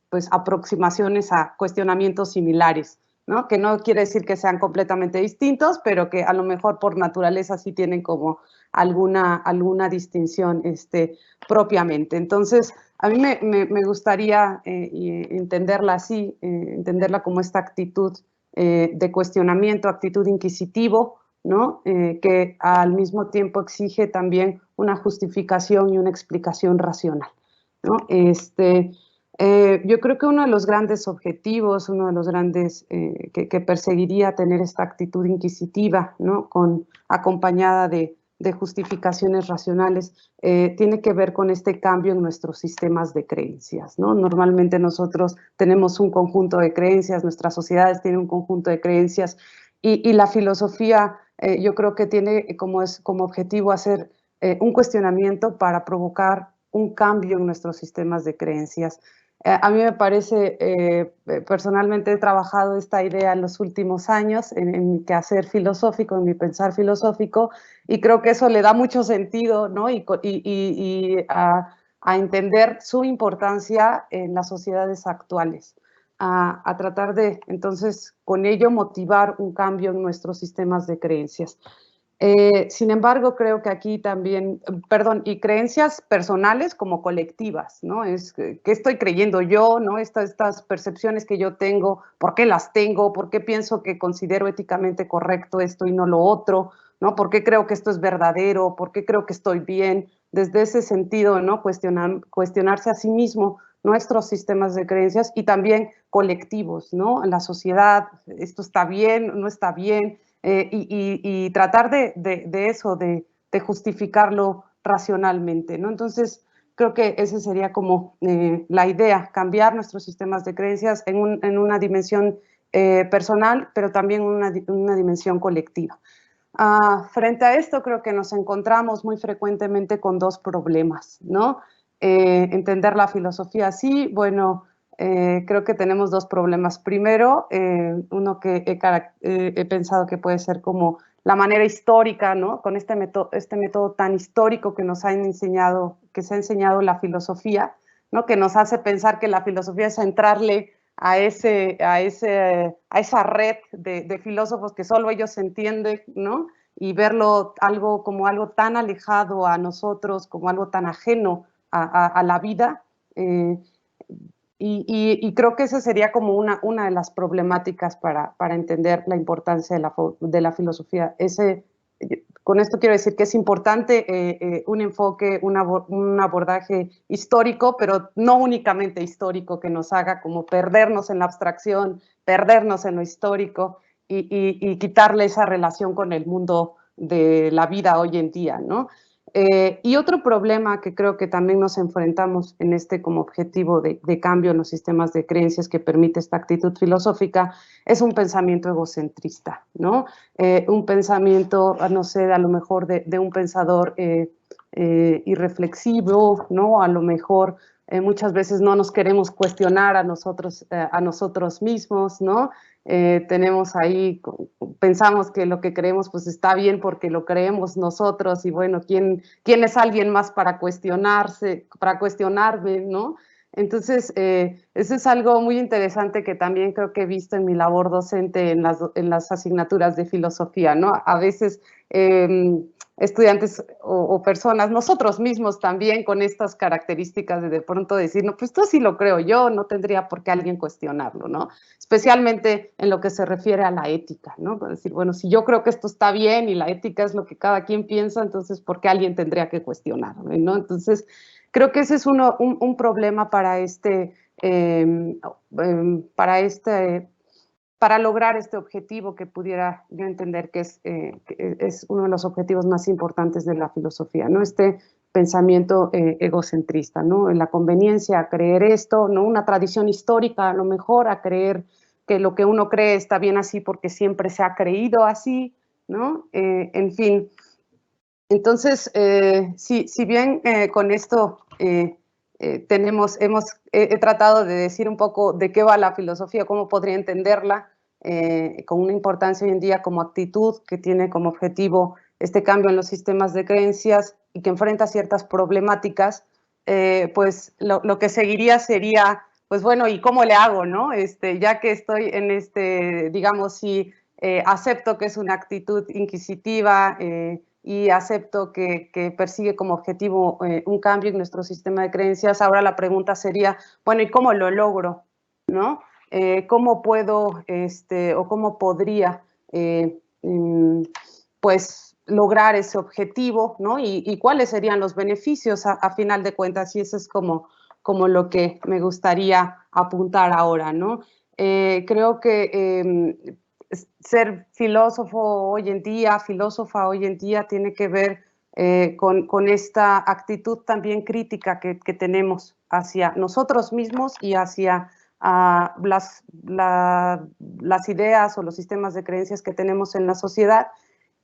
pues, aproximaciones a cuestionamientos similares, ¿no? Que no quiere decir que sean completamente distintos, pero que a lo mejor por naturaleza sí tienen como alguna distinción propiamente. Entonces, a mí me gustaría entenderla así, entenderla como esta actitud de cuestionamiento, actitud inquisitivo, ¿no? Que al mismo tiempo exige también una justificación y una explicación racional, ¿no? Yo creo que uno de los grandes objetivos, uno de los grandes que perseguiría tener esta actitud inquisitiva, ¿no? Acompañada de justificaciones racionales, tiene que ver con este cambio en nuestros sistemas de creencias, ¿no? Normalmente nosotros tenemos un conjunto de creencias, nuestras sociedades tienen un conjunto de creencias y la filosofía yo creo que tiene como objetivo hacer un cuestionamiento para provocar un cambio en nuestros sistemas de creencias. A mí me parece, personalmente he trabajado esta idea en los últimos años en mi quehacer filosófico, en mi pensar filosófico, y creo que eso le da mucho sentido, ¿no? Y a entender su importancia en las sociedades actuales, a tratar de, entonces, con ello motivar un cambio en nuestros sistemas de creencias. Sin embargo, creo que aquí también, y creencias personales como colectivas, ¿no? ¿Qué estoy creyendo yo, ¿no? Estas percepciones que yo tengo, ¿por qué las tengo? ¿Por qué pienso que considero éticamente correcto esto y no lo otro? ¿No? ¿Por qué creo que esto es verdadero? ¿Por qué creo que estoy bien? Desde ese sentido, ¿no? Cuestionarse a sí mismo nuestros sistemas de creencias y también colectivos, ¿no? En la sociedad, ¿esto está bien? ¿No está bien? Y tratar de eso, de justificarlo racionalmente, ¿no? Entonces, creo que esa sería como la idea, cambiar nuestros sistemas de creencias en una dimensión personal, pero también una dimensión colectiva. Frente a esto, creo que nos encontramos muy frecuentemente con dos problemas, ¿no? Entender la filosofía así, bueno, creo que tenemos dos problemas. Primero, uno que he pensado que puede ser como la manera histórica, ¿no? Con este método tan histórico que se ha enseñado la filosofía, ¿no? Que nos hace pensar que la filosofía es entrarle a esa red de filósofos que solo ellos entienden, ¿no? Y verlo como algo tan alejado a nosotros, como algo tan ajeno a la vida. Y creo que esa sería como una de las problemáticas para entender la importancia de la filosofía. Con esto quiero decir que es importante un enfoque, un abordaje histórico, pero no únicamente histórico, que nos haga como perdernos en la abstracción, perdernos en lo histórico y quitarle esa relación con el mundo de la vida hoy en día, ¿no? Y otro problema que creo que también nos enfrentamos en como objetivo de cambio en los sistemas de creencias que permite esta actitud filosófica es un pensamiento egocentrista, ¿no? Un pensamiento, no sé, a lo mejor de un pensador irreflexivo, ¿no? A lo mejor muchas veces no nos queremos cuestionar a nosotros mismos, ¿no? Tenemos ahí, pensamos que lo que creemos pues está bien porque lo creemos nosotros y bueno, ¿quién es alguien más para cuestionarme, ¿no? Entonces, eso es algo muy interesante que también creo que he visto en mi labor docente en las asignaturas de filosofía, ¿no? A veces estudiantes o personas, nosotros mismos también con estas características de pronto decir, no, pues esto sí lo creo yo, no tendría por qué alguien cuestionarlo, ¿no? Especialmente en lo que se refiere a la ética, ¿no? Es decir, bueno, si yo creo que esto está bien y la ética es lo que cada quien piensa, entonces, ¿por qué alguien tendría que cuestionarlo, ¿no? Entonces, creo que ese es un problema para lograr este objetivo que pudiera yo entender que es uno de los objetivos más importantes de la filosofía, ¿no? Este pensamiento egocentrista, ¿no? La conveniencia a creer esto, ¿no? Una tradición histórica a lo mejor, a creer que lo que uno cree está bien así porque siempre se ha creído así, ¿no? En fin. Entonces, si bien con esto he tratado de decir un poco de qué va la filosofía, cómo podría entenderla, con una importancia hoy en día como actitud que tiene como objetivo este cambio en los sistemas de creencias y que enfrenta ciertas problemáticas, pues lo que seguiría sería, pues bueno, ¿y cómo le hago, no? Ya que estoy en digamos, si acepto que es una actitud inquisitiva, y acepto que persigue como objetivo un cambio en nuestro sistema de creencias, ahora la pregunta sería, bueno, ¿y cómo lo logro? ¿No? ¿Cómo puedo o cómo podría pues lograr ese objetivo, ¿no? Y cuáles serían los beneficios a final de cuentas, y eso es como lo que me gustaría apuntar ahora, ¿no? Creo que ser filósofa hoy en día tiene que ver con esta actitud también crítica que tenemos hacia nosotros mismos y hacia las ideas o los sistemas de creencias que tenemos en la sociedad,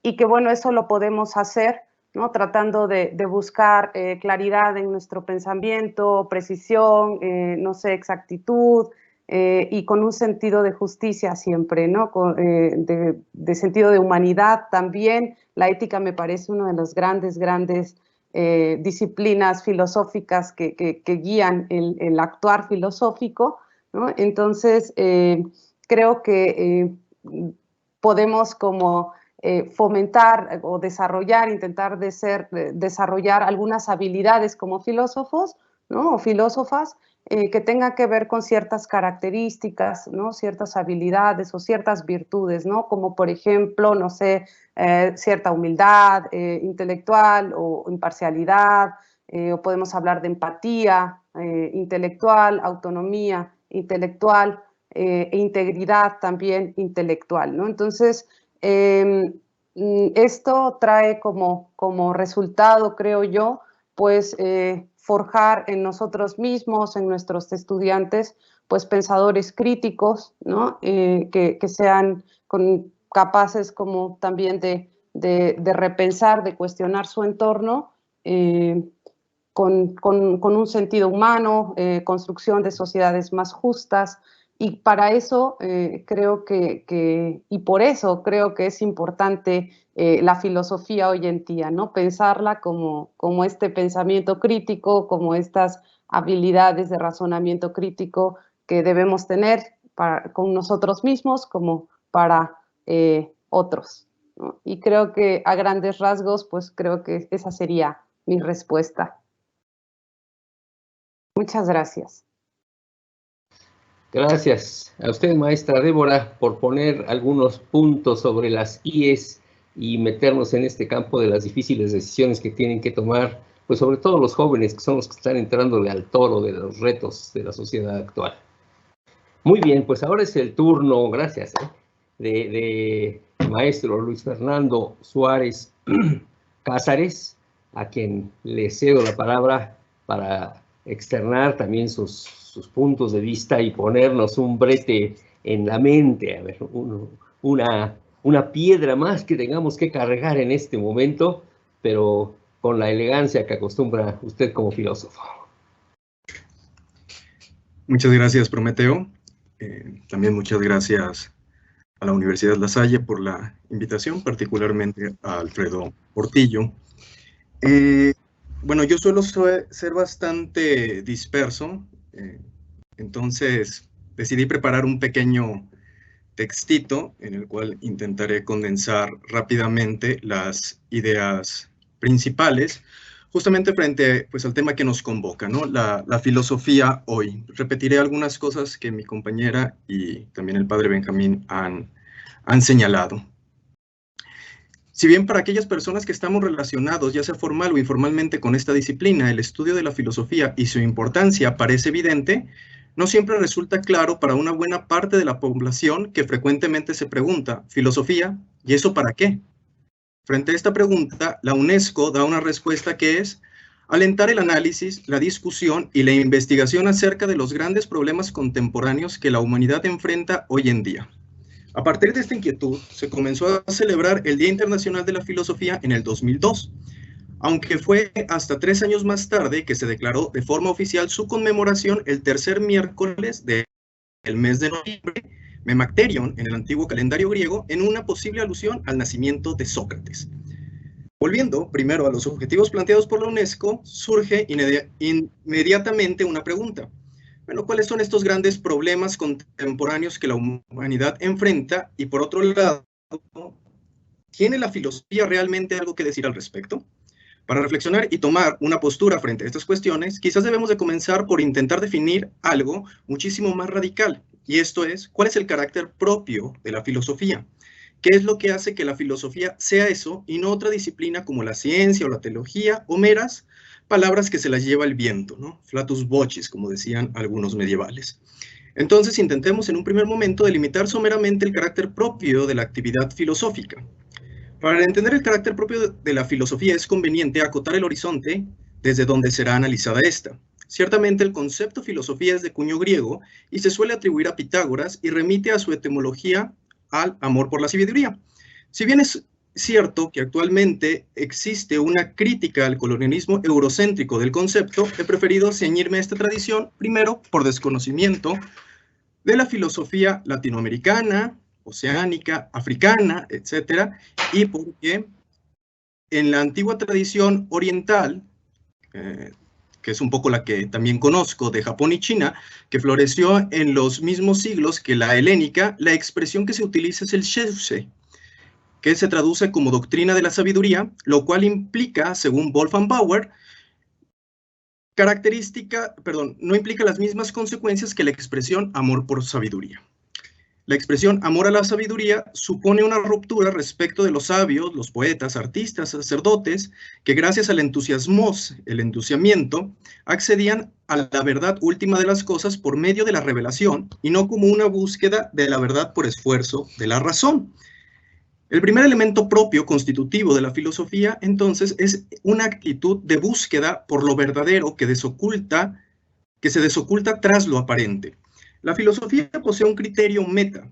y que bueno, eso lo podemos hacer, ¿no? Tratando de buscar claridad en nuestro pensamiento, precisión, no sé, exactitud, y con un sentido de justicia siempre, ¿no? De sentido de humanidad también. La ética me parece una de las grandes disciplinas filosóficas que guían el actuar filosófico, ¿no? Entonces, creo que podemos como fomentar o intentar desarrollar algunas habilidades como filósofos, ¿no? O filósofas, que tenga que ver con ciertas características, ¿no? Ciertas habilidades o ciertas virtudes, ¿no? Como por ejemplo, no sé, cierta humildad intelectual o imparcialidad, o podemos hablar de empatía intelectual, autonomía intelectual e integridad también intelectual, ¿no? Entonces, esto trae como resultado, creo yo, pues forjar en nosotros mismos, en nuestros estudiantes, pues pensadores críticos, ¿no? Que sean capaces como también de repensar, de cuestionar su entorno, con un sentido humano, construcción de sociedades más justas. Y para eso creo y por eso creo que es importante la filosofía hoy en día, ¿no? Pensarla como este pensamiento crítico, como estas habilidades de razonamiento crítico que debemos tener con nosotros mismos como para otros, ¿no? Y creo que a grandes rasgos, pues creo que esa sería mi respuesta. Muchas gracias. Gracias a usted, maestra Débora, por poner algunos puntos sobre las IES y meternos en este campo de las difíciles decisiones que tienen que tomar, pues sobre todo los jóvenes, que son los que están entrándole al toro de los retos de la sociedad actual. Muy bien, pues ahora es el turno, gracias, de maestro Luis Fernando Suárez Cázares, a quien le cedo la palabra para externar también sus puntos de vista y ponernos un brete en la mente, a ver, una piedra más que tengamos que cargar en este momento, pero con la elegancia que acostumbra usted como filósofo. Muchas gracias, Prometeo. También muchas gracias a la Universidad La Salle por la invitación, particularmente a Alfredo Portillo. Bueno, yo suelo ser bastante disperso, entonces decidí preparar un pequeño textito en el cual intentaré condensar rápidamente las ideas principales, justamente frente pues, al tema que nos convoca, ¿no? La filosofía hoy. Repetiré algunas cosas que mi compañera y también el padre Benjamín han señalado. Si bien para aquellas personas que estamos relacionados, ya sea formal o informalmente, con esta disciplina, el estudio de la filosofía y su importancia parece evidente, no siempre resulta claro para una buena parte de la población que frecuentemente se pregunta, ¿filosofía? ¿Y eso para qué? Frente a esta pregunta, la UNESCO da una respuesta que es alentar el análisis, la discusión y la investigación acerca de los grandes problemas contemporáneos que la humanidad enfrenta hoy en día. A partir de esta inquietud, se comenzó a celebrar el Día Internacional de la Filosofía en el 2002, aunque fue hasta 3 años más tarde que se declaró de forma oficial su conmemoración el tercer miércoles del mes de noviembre, Memacterion, en el antiguo calendario griego, en una posible alusión al nacimiento de Sócrates. Volviendo primero a los objetivos planteados por la UNESCO, surge inmediatamente una pregunta. Bueno, ¿cuáles son estos grandes problemas contemporáneos que la humanidad enfrenta? Y por otro lado, ¿tiene la filosofía realmente algo que decir al respecto? Para reflexionar y tomar una postura frente a estas cuestiones, quizás debemos de comenzar por intentar definir algo muchísimo más radical, y esto es, ¿cuál es el carácter propio de la filosofía? ¿Qué es lo que hace que la filosofía sea eso y no otra disciplina como la ciencia o la teología o meras palabras que se las lleva el viento, ¿no? Flatus vocis, como decían algunos medievales. Entonces intentemos en un primer momento delimitar someramente el carácter propio de la actividad filosófica. Para entender el carácter propio de la filosofía es conveniente acotar el horizonte desde donde será analizada esta. Ciertamente el concepto filosofía es de cuño griego y se suele atribuir a Pitágoras y remite a su etimología al amor por la sabiduría. Si bien es cierto que actualmente existe una crítica al colonialismo eurocéntrico del concepto, he preferido ceñirme a esta tradición, primero por desconocimiento de la filosofía latinoamericana, oceánica, africana, etcétera, y porque en la antigua tradición oriental, que es un poco la que también conozco de Japón y China, que floreció en los mismos siglos que la helénica, la expresión que se utiliza es el shusei, que se traduce como doctrina de la sabiduría, lo cual implica, según Wolfgang Bauer, no implica las mismas consecuencias que la expresión amor por sabiduría. La expresión amor a la sabiduría supone una ruptura respecto de los sabios, los poetas, artistas, sacerdotes, que gracias al entusiasmiento, accedían a la verdad última de las cosas por medio de la revelación y no como una búsqueda de la verdad por esfuerzo de la razón. El primer elemento propio constitutivo de la filosofía, entonces, es una actitud de búsqueda por lo verdadero que se desoculta tras lo aparente. La filosofía posee un criterio meta,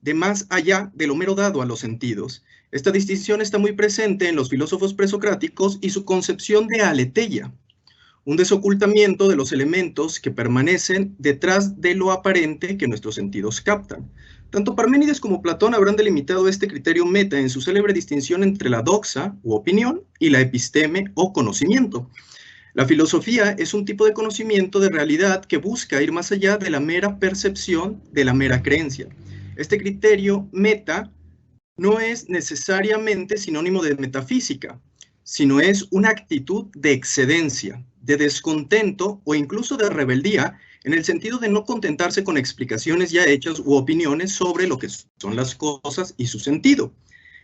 de más allá de lo mero dado a los sentidos. Esta distinción está muy presente en los filósofos presocráticos y su concepción de aletheia, un desocultamiento de los elementos que permanecen detrás de lo aparente que nuestros sentidos captan. Tanto Parménides como Platón habrán delimitado este criterio meta en su célebre distinción entre la doxa, u opinión, y la episteme, o conocimiento. La filosofía es un tipo de conocimiento de realidad que busca ir más allá de la mera percepción, de la mera creencia. Este criterio meta no es necesariamente sinónimo de metafísica, sino es una actitud de excedencia, de descontento o incluso de rebeldía, en el sentido de no contentarse con explicaciones ya hechas u opiniones sobre lo que son las cosas y su sentido.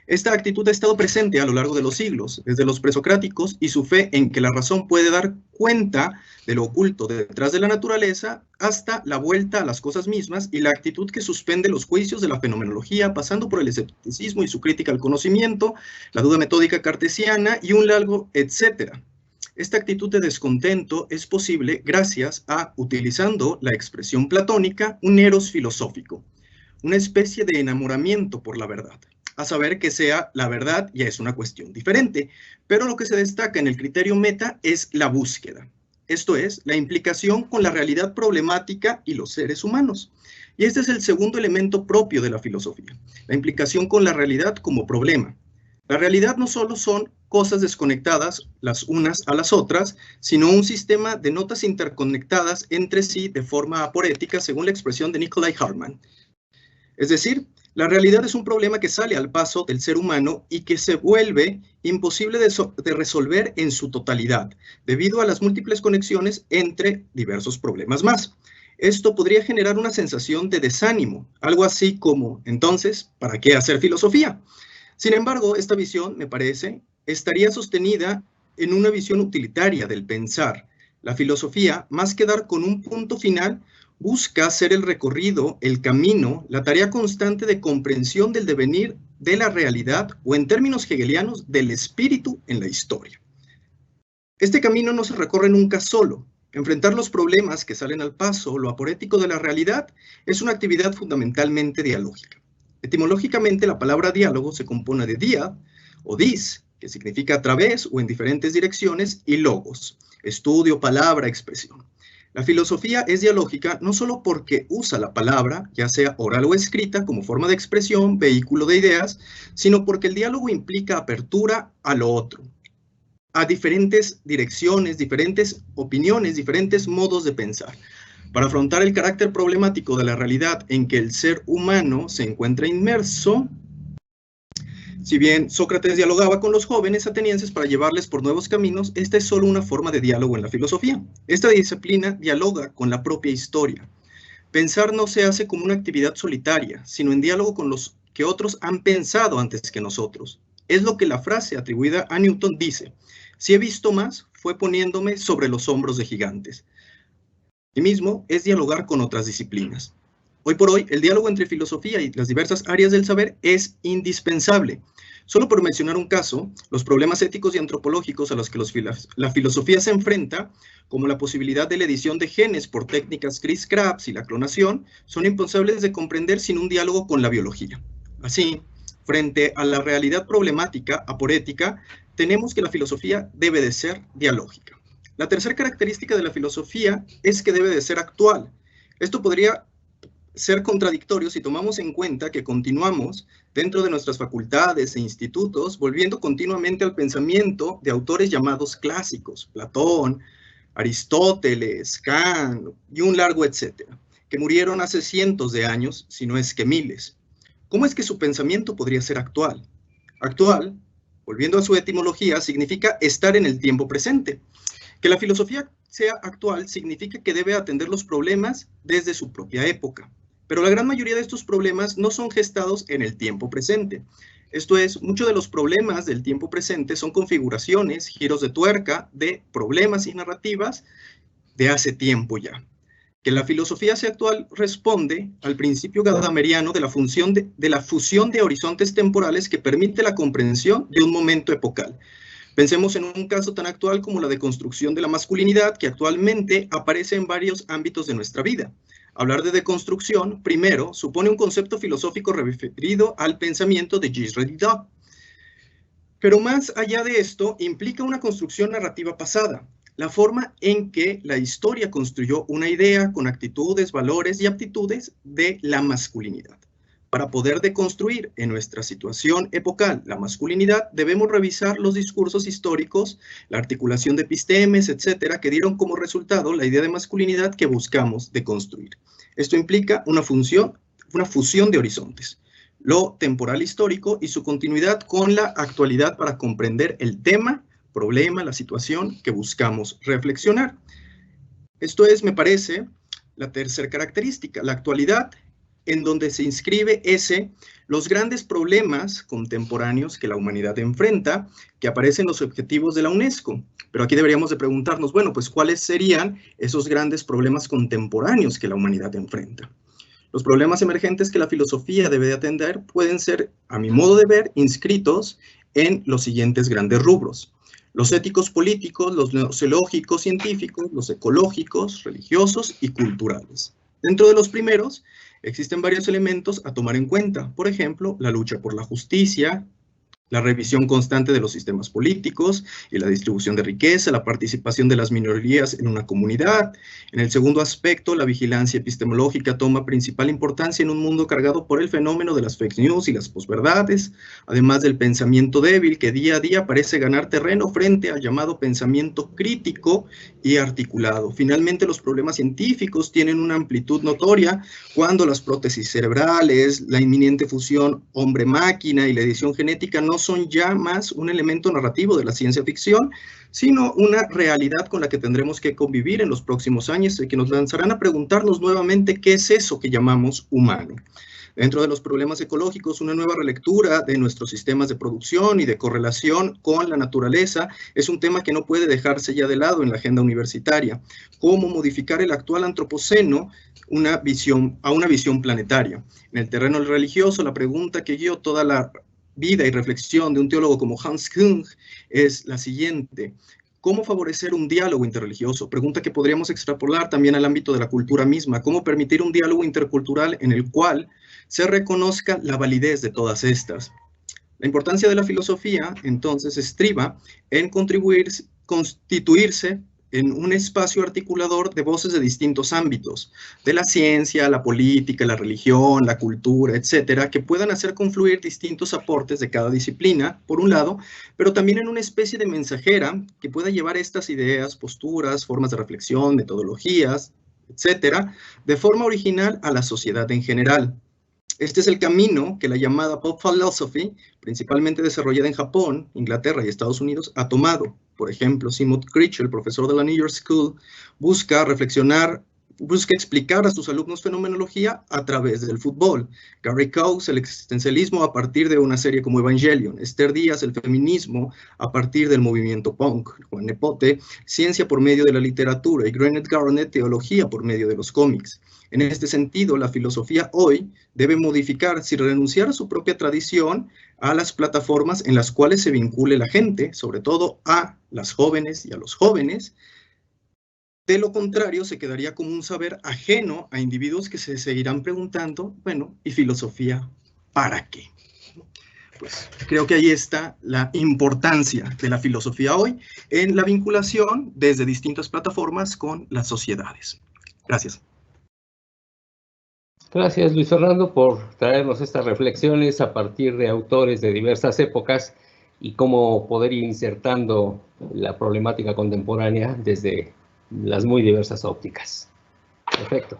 Esta actitud ha estado presente a lo largo de los siglos, desde los presocráticos y su fe en que la razón puede dar cuenta de lo oculto detrás de la naturaleza, hasta la vuelta a las cosas mismas y la actitud que suspende los juicios de la fenomenología, pasando por el escepticismo y su crítica al conocimiento, la duda metódica cartesiana y un largo etcétera. Esta actitud de descontento es posible gracias a, utilizando la expresión platónica, un eros filosófico, una especie de enamoramiento por la verdad. A saber que sea la verdad ya es una cuestión diferente, pero lo que se destaca en el criterio meta es la búsqueda. esto es, la implicación con la realidad problemática y los seres humanos. Y este es el segundo elemento propio de la filosofía, la implicación con la realidad como problema. La realidad no solo son cosas desconectadas las unas a las otras, sino un sistema de notas interconectadas entre sí de forma aporética, según la expresión de Nikolai Hartmann. Es decir, la realidad es un problema que sale al paso del ser humano y que se vuelve imposible de resolver en su totalidad, debido a las múltiples conexiones entre diversos problemas más. Esto podría generar una sensación de desánimo, algo así como, entonces, ¿para qué hacer filosofía? Sin embargo, esta visión, me parece, estaría sostenida en una visión utilitaria del pensar. La filosofía, más que dar con un punto final, busca hacer el recorrido, el camino, la tarea constante de comprensión del devenir de la realidad o, en términos hegelianos, del espíritu en la historia. Este camino no se recorre nunca solo. Enfrentar los problemas que salen al paso, lo aporético de la realidad, es una actividad fundamentalmente dialógica. Etimológicamente, la palabra diálogo se compone de dia o dis, que significa a través o en diferentes direcciones, y logos, estudio, palabra, expresión. La filosofía es dialógica no solo porque usa la palabra, ya sea oral o escrita, como forma de expresión, vehículo de ideas, sino porque el diálogo implica apertura a lo otro, a diferentes direcciones, diferentes opiniones, diferentes modos de pensar. Para afrontar el carácter problemático de la realidad en que el ser humano se encuentra inmerso, si bien Sócrates dialogaba con los jóvenes atenienses para llevarles por nuevos caminos, esta es solo una forma de diálogo en la filosofía. Esta disciplina dialoga con la propia historia. Pensar no se hace como una actividad solitaria, sino en diálogo con los que otros han pensado antes que nosotros. Es lo que la frase atribuida a Newton dice: si he visto más, fue poniéndome sobre los hombros de gigantes. Y mismo es dialogar con otras disciplinas. Hoy por hoy, el diálogo entre filosofía y las diversas áreas del saber es indispensable. Solo por mencionar un caso, los problemas éticos y antropológicos a los que la filosofía se enfrenta, como la posibilidad de la edición de genes por técnicas CRISPR y la clonación, son imposibles de comprender sin un diálogo con la biología. Así, frente a la realidad problemática aporética, tenemos que la filosofía debe de ser dialógica. La tercera característica de la filosofía es que debe de ser actual. Esto podría ser contradictorio si tomamos en cuenta que continuamos dentro de nuestras facultades e institutos volviendo continuamente al pensamiento de autores llamados clásicos, Platón, Aristóteles, Kant y un largo etcétera, que murieron hace cientos de años, si no es que miles. ¿Cómo es que su pensamiento podría ser actual? Actual, volviendo a su etimología, significa estar en el tiempo presente. Que la filosofía sea actual significa que debe atender los problemas desde su propia época. Pero la gran mayoría de estos problemas no son gestados en el tiempo presente. Esto es, muchos de los problemas del tiempo presente son configuraciones, giros de tuerca de problemas y narrativas de hace tiempo ya. Que la filosofía sea actual responde al principio gadameriano de la fusión de horizontes temporales que permite la comprensión de un momento epocal. Pensemos en un caso tan actual como la deconstrucción de la masculinidad, que actualmente aparece en varios ámbitos de nuestra vida. Hablar de deconstrucción, primero, supone un concepto filosófico referido al pensamiento de Gilles Derrida. Pero más allá de esto, implica una construcción narrativa pasada, la forma en que la historia construyó una idea con actitudes, valores y aptitudes de la masculinidad. Para poder deconstruir en nuestra situación epocal la masculinidad, debemos revisar los discursos históricos, la articulación de epistemes, etcétera, que dieron como resultado la idea de masculinidad que buscamos deconstruir. Esto implica una fusión de horizontes, lo temporal histórico y su continuidad con la actualidad para comprender el tema, problema, la situación que buscamos reflexionar. Esto es, me parece, la tercera característica, la actualidad, en donde se inscribe los grandes problemas contemporáneos que la humanidad enfrenta, que aparecen en los objetivos de la UNESCO. Pero aquí deberíamos de preguntarnos, bueno, pues ¿cuáles serían esos grandes problemas contemporáneos que la humanidad enfrenta? Los problemas emergentes que la filosofía debe de atender pueden ser, a mi modo de ver, inscritos en los siguientes grandes rubros: los éticos políticos, los sociológicos científicos, los ecológicos, religiosos y culturales. Dentro de los primeros, existen varios elementos a tomar en cuenta. Por ejemplo, la lucha por la justicia, la revisión constante de los sistemas políticos y la distribución de riqueza, la participación de las minorías en una comunidad. En el segundo aspecto, la vigilancia epistemológica toma principal importancia en un mundo cargado por el fenómeno de las fake news y las posverdades, además del pensamiento débil que día a día parece ganar terreno frente al llamado pensamiento crítico y articulado. Finalmente, los problemas científicos tienen una amplitud notoria cuando las prótesis cerebrales, la inminente fusión hombre-máquina y la edición genética no son ya más un elemento narrativo de la ciencia ficción, sino una realidad con la que tendremos que convivir en los próximos años y que nos lanzarán a preguntarnos nuevamente qué es eso que llamamos humano. Dentro de los problemas ecológicos, una nueva relectura de nuestros sistemas de producción y de correlación con la naturaleza es un tema que no puede dejarse ya de lado en la agenda universitaria. ¿Cómo modificar el actual antropoceno a una visión planetaria? En el terreno religioso, la pregunta que guió toda la vida y reflexión de un teólogo como Hans Küng es la siguiente: ¿cómo favorecer un diálogo interreligioso? Pregunta que podríamos extrapolar también al ámbito de la cultura misma. ¿Cómo permitir un diálogo intercultural en el cual se reconozca la validez de todas estas? La importancia de la filosofía, entonces, estriba en constituirse en un espacio articulador de voces de distintos ámbitos, de la ciencia, la política, la religión, la cultura, etcétera, que puedan hacer confluir distintos aportes de cada disciplina, por un lado, pero también en una especie de mensajera que pueda llevar estas ideas, posturas, formas de reflexión, metodologías, etcétera, de forma original a la sociedad en general. Este es el camino que la llamada Pop Philosophy, principalmente desarrollada en Japón, Inglaterra y Estados Unidos, ha tomado. Por ejemplo, Simon Critch, el profesor de la New York School, busca explicar a sus alumnos fenomenología a través del fútbol. Gary Coase, el existencialismo a partir de una serie como Evangelion. Esther Díaz, el feminismo a partir del movimiento punk. Juan Nepote, ciencia por medio de la literatura. Y Gwyneth Garnett, teología por medio de los cómics. En este sentido, la filosofía hoy debe modificar, sin renunciar a su propia tradición, a las plataformas en las cuales se vincule la gente, sobre todo a las jóvenes y a los jóvenes. De lo contrario, se quedaría como un saber ajeno a individuos que se seguirán preguntando, bueno, ¿y filosofía para qué? Pues creo que ahí está la importancia de la filosofía hoy en la vinculación desde distintas plataformas con las sociedades. Gracias. Gracias, Luis Fernando, por traernos estas reflexiones a partir de autores de diversas épocas y cómo poder ir insertando la problemática contemporánea desde las muy diversas ópticas. Perfecto.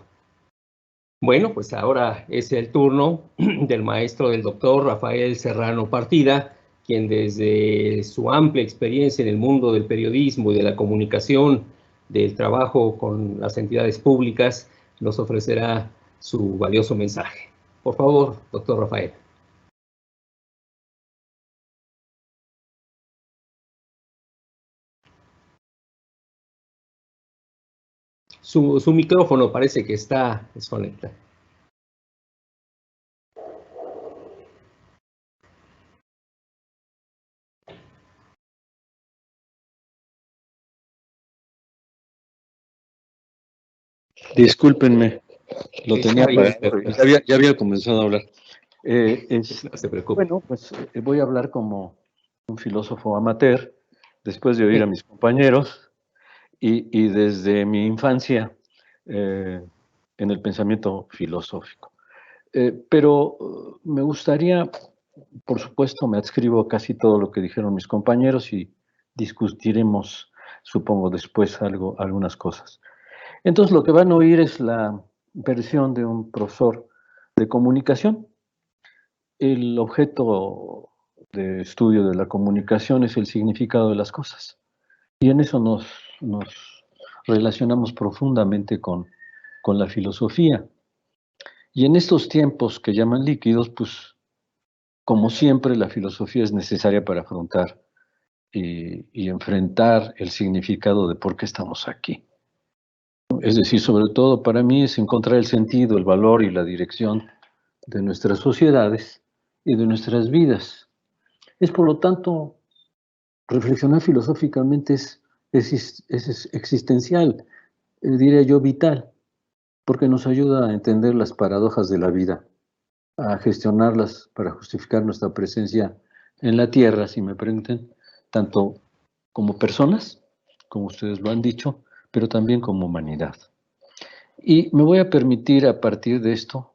Bueno, pues ahora es el turno del maestro del doctor Rafael Serrano Partida, quien desde su amplia experiencia en el mundo del periodismo y de la comunicación, del trabajo con las entidades públicas, nos ofrecerá su valioso mensaje. Por favor, doctor Rafael. Su micrófono parece que está desconectado. Discúlpenme, lo Está tenía bien, para... Ya había comenzado a hablar. No se preocupe. Bueno, pues voy a hablar como un filósofo amateur, después de oír a mis compañeros, y desde mi infancia en el pensamiento filosófico. Pero me gustaría, por supuesto, me adscribo a casi todo lo que dijeron mis compañeros y discutiremos, supongo, después algunas cosas. Entonces, lo que van a oír es la versión de un profesor de comunicación. El objeto de estudio de la comunicación es el significado de las cosas. Y en eso nos relacionamos profundamente con la filosofía. Y en estos tiempos que llaman líquidos, pues, como siempre, la filosofía es necesaria para afrontar y enfrentar el significado de por qué estamos aquí. Es decir, sobre todo para mí es encontrar el sentido, el valor y la dirección de nuestras sociedades y de nuestras vidas. Es, por lo tanto, reflexionar filosóficamente es existencial, diría yo vital, porque nos ayuda a entender las paradojas de la vida, a gestionarlas para justificar nuestra presencia en la Tierra, si me permiten, tanto como personas, como ustedes lo han dicho, pero también como humanidad. Y me voy a permitir, a partir de esto,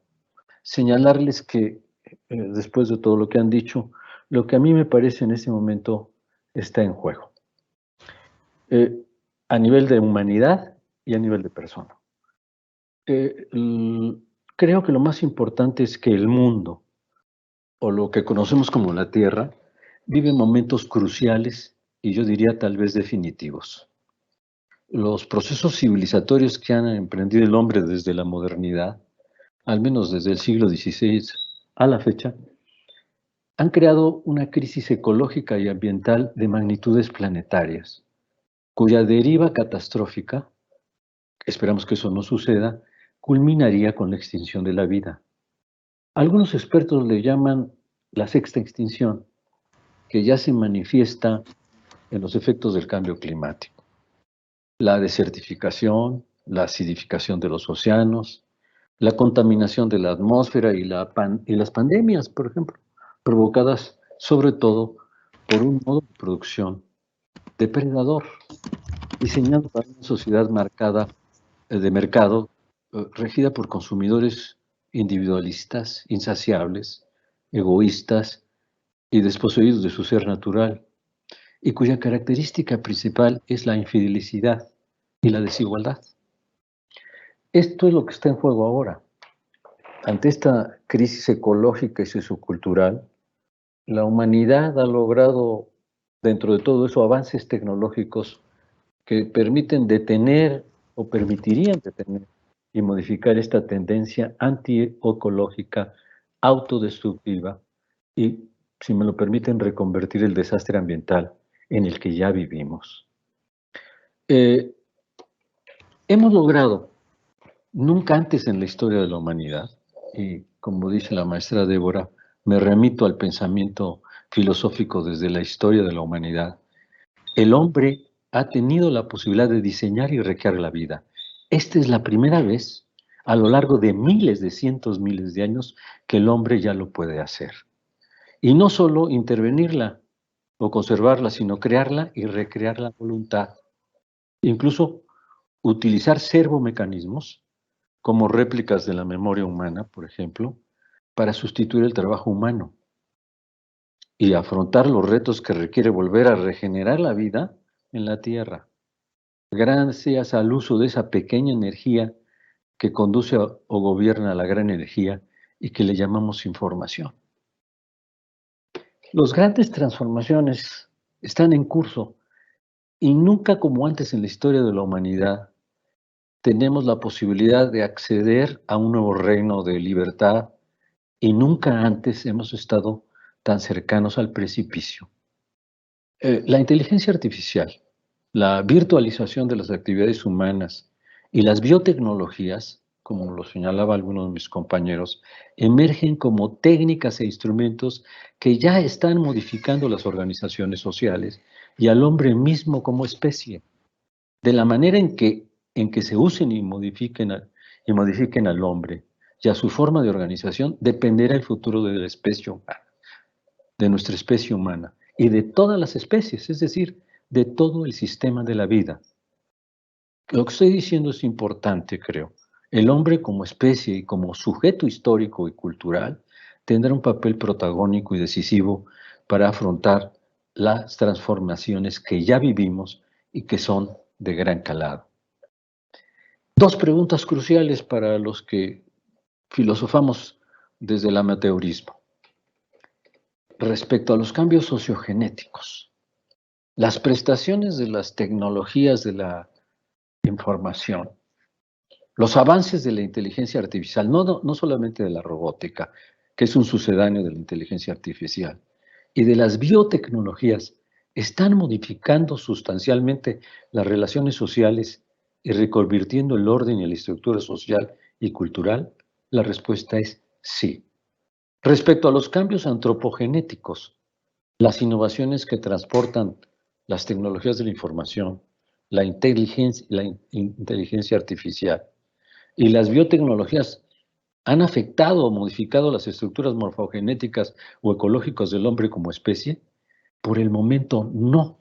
señalarles que, después de todo lo que han dicho, lo que a mí me parece en este momento está en juego. A nivel de humanidad y a nivel de persona. Creo que lo más importante es que el mundo, o lo que conocemos como la Tierra, vive momentos cruciales y yo diría tal vez definitivos. Los procesos civilizatorios que han emprendido el hombre desde la modernidad, al menos desde el siglo XVI a la fecha, han creado una crisis ecológica y ambiental de magnitudes planetarias, cuya deriva catastrófica, esperamos que eso no suceda, culminaría con la extinción de la vida. Algunos expertos le llaman la sexta extinción, que ya se manifiesta en los efectos del cambio climático. La desertificación, la acidificación de los océanos, la contaminación de la atmósfera y las pandemias, por ejemplo, provocadas sobre todo por un modo de producción depredador, diseñado para una sociedad marcada de mercado, regida por consumidores individualistas, insaciables, egoístas y desposeídos de su ser natural, y cuya característica principal es la infelicidad y la desigualdad. Esto es lo que está en juego ahora. Ante esta crisis ecológica y sociocultural, la humanidad ha logrado, dentro de todo eso, avances tecnológicos que permiten detener o permitirían detener y modificar esta tendencia antiecológica, autodestructiva y, si me lo permiten, reconvertir el desastre ambiental en el que ya vivimos. Hemos logrado, nunca antes en la historia de la humanidad, y como dice la maestra Débora, me remito al pensamiento filosófico desde la historia de la humanidad, el hombre ha tenido la posibilidad de diseñar y recrear la vida. Esta es la primera vez a lo largo de miles, de cientos, miles de años que el hombre ya lo puede hacer. Y no solo intervenirla o conservarla, sino crearla y recrear la voluntad. Incluso utilizar servomecanismos como réplicas de la memoria humana, por ejemplo, para sustituir el trabajo humano y afrontar los retos que requiere volver a regenerar la vida en la Tierra, gracias al uso de esa pequeña energía que conduce o gobierna a la gran energía y que le llamamos información. Las grandes transformaciones están en curso y nunca como antes en la historia de la humanidad tenemos la posibilidad de acceder a un nuevo reino de libertad y nunca antes hemos estado tan cercanos al precipicio. La inteligencia artificial, la virtualización de las actividades humanas y las biotecnologías, como lo señalaba algunos de mis compañeros, emergen como técnicas e instrumentos que ya están modificando las organizaciones sociales y al hombre mismo como especie. De la manera en que se usen y modifiquen al hombre y a su forma de organización, dependerá el futuro de la especie humana, de nuestra especie humana y de todas las especies, es decir, de todo el sistema de la vida. Lo que estoy diciendo es importante, creo. El hombre como especie y como sujeto histórico y cultural tendrá un papel protagónico y decisivo para afrontar las transformaciones que ya vivimos y que son de gran calado. Dos preguntas cruciales para los que filosofamos desde el amateurismo. Respecto a los cambios sociogenéticos, las prestaciones de las tecnologías de la información, los avances de la inteligencia artificial, no solamente de la robótica, que es un sucedáneo de la inteligencia artificial, y de las biotecnologías, están modificando sustancialmente las relaciones sociales y reconvirtiendo el orden y la estructura social y cultural. La respuesta es sí. Respecto a los cambios antropogenéticos, las innovaciones que transportan las tecnologías de la información, la inteligencia artificial y las biotecnologías ¿Han afectado o modificado las estructuras morfogenéticas o ecológicas del hombre como especie? Por el momento no,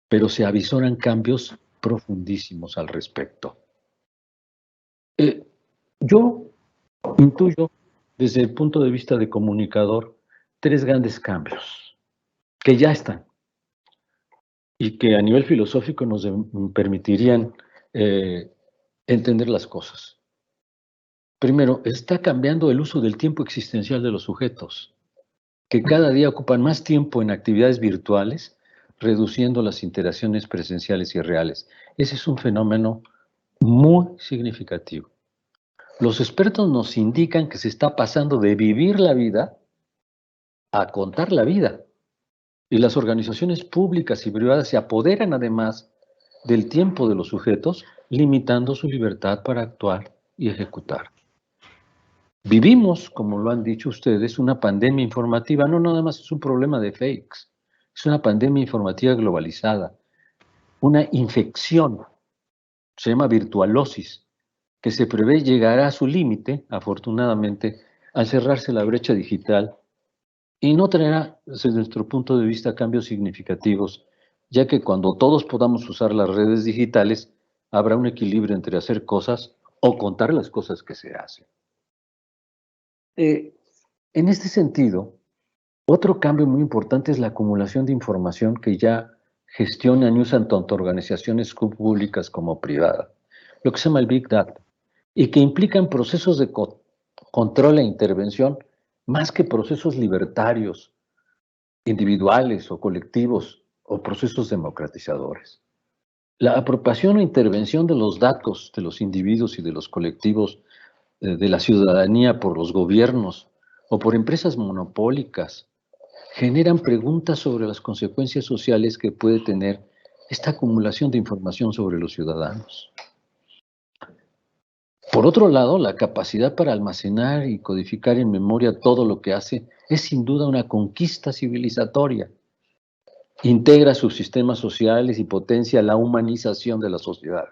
pero se avisoran cambios profundísimos al respecto. Yo intuyo, desde el punto de vista de comunicador, 3 grandes cambios que ya están y que a nivel filosófico nos permitirían entender las cosas. Primero, está cambiando el uso del tiempo existencial de los sujetos, que cada día ocupan más tiempo en actividades virtuales, reduciendo las interacciones presenciales y reales. Ese es un fenómeno muy significativo. Los expertos nos indican que se está pasando de vivir la vida a contar la vida. Y las organizaciones públicas y privadas se apoderan además del tiempo de los sujetos, limitando su libertad para actuar y ejecutar. Vivimos, como lo han dicho ustedes, una pandemia informativa. No nada más es un problema de fakes, es una pandemia informativa globalizada, una infección, se llama virtualosis, que se prevé llegará a su límite, afortunadamente, al cerrarse la brecha digital y no traerá, desde nuestro punto de vista, cambios significativos, ya que cuando todos podamos usar las redes digitales, habrá un equilibrio entre hacer cosas o contar las cosas que se hacen. En este sentido, otro cambio muy importante es la acumulación de información que ya gestionan y usan tanto organizaciones públicas como privadas, lo que se llama el Big Data, y que implican procesos de control e intervención más que procesos libertarios, individuales o colectivos o procesos democratizadores. La apropiación o intervención de los datos de los individuos y de los colectivos de la ciudadanía por los gobiernos o por empresas monopólicas generan preguntas sobre las consecuencias sociales que puede tener esta acumulación de información sobre los ciudadanos. Por otro lado, la capacidad para almacenar y codificar en memoria todo lo que hace es sin duda una conquista civilizatoria. Integra sus sistemas sociales y potencia la humanización de la sociedad.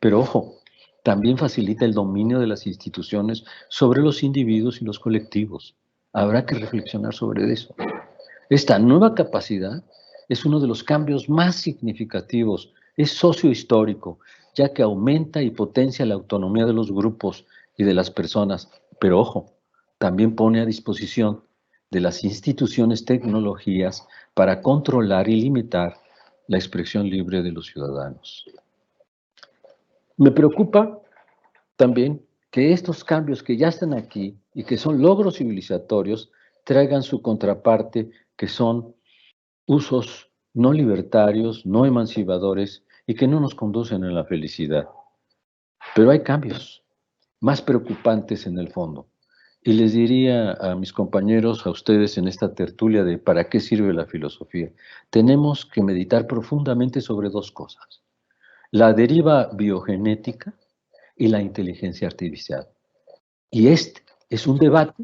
Pero ojo, también facilita el dominio de las instituciones sobre los individuos y los colectivos. Habrá que reflexionar sobre eso. Esta nueva capacidad es uno de los cambios más significativos, es sociohistórico, ya que aumenta y potencia la autonomía de los grupos y de las personas, pero ojo, también pone a disposición de las instituciones tecnologías para controlar y limitar la expresión libre de los ciudadanos. Me preocupa también que estos cambios que ya están aquí y que son logros civilizatorios traigan su contraparte, que son usos no libertarios, no emancipadores y que no nos conducen a la felicidad. Pero hay cambios más preocupantes en el fondo. Y les diría a mis compañeros, a ustedes en esta tertulia de ¿para qué sirve la filosofía? Tenemos que meditar profundamente sobre 2 cosas. La deriva biogenética y la inteligencia artificial. Y este es un debate,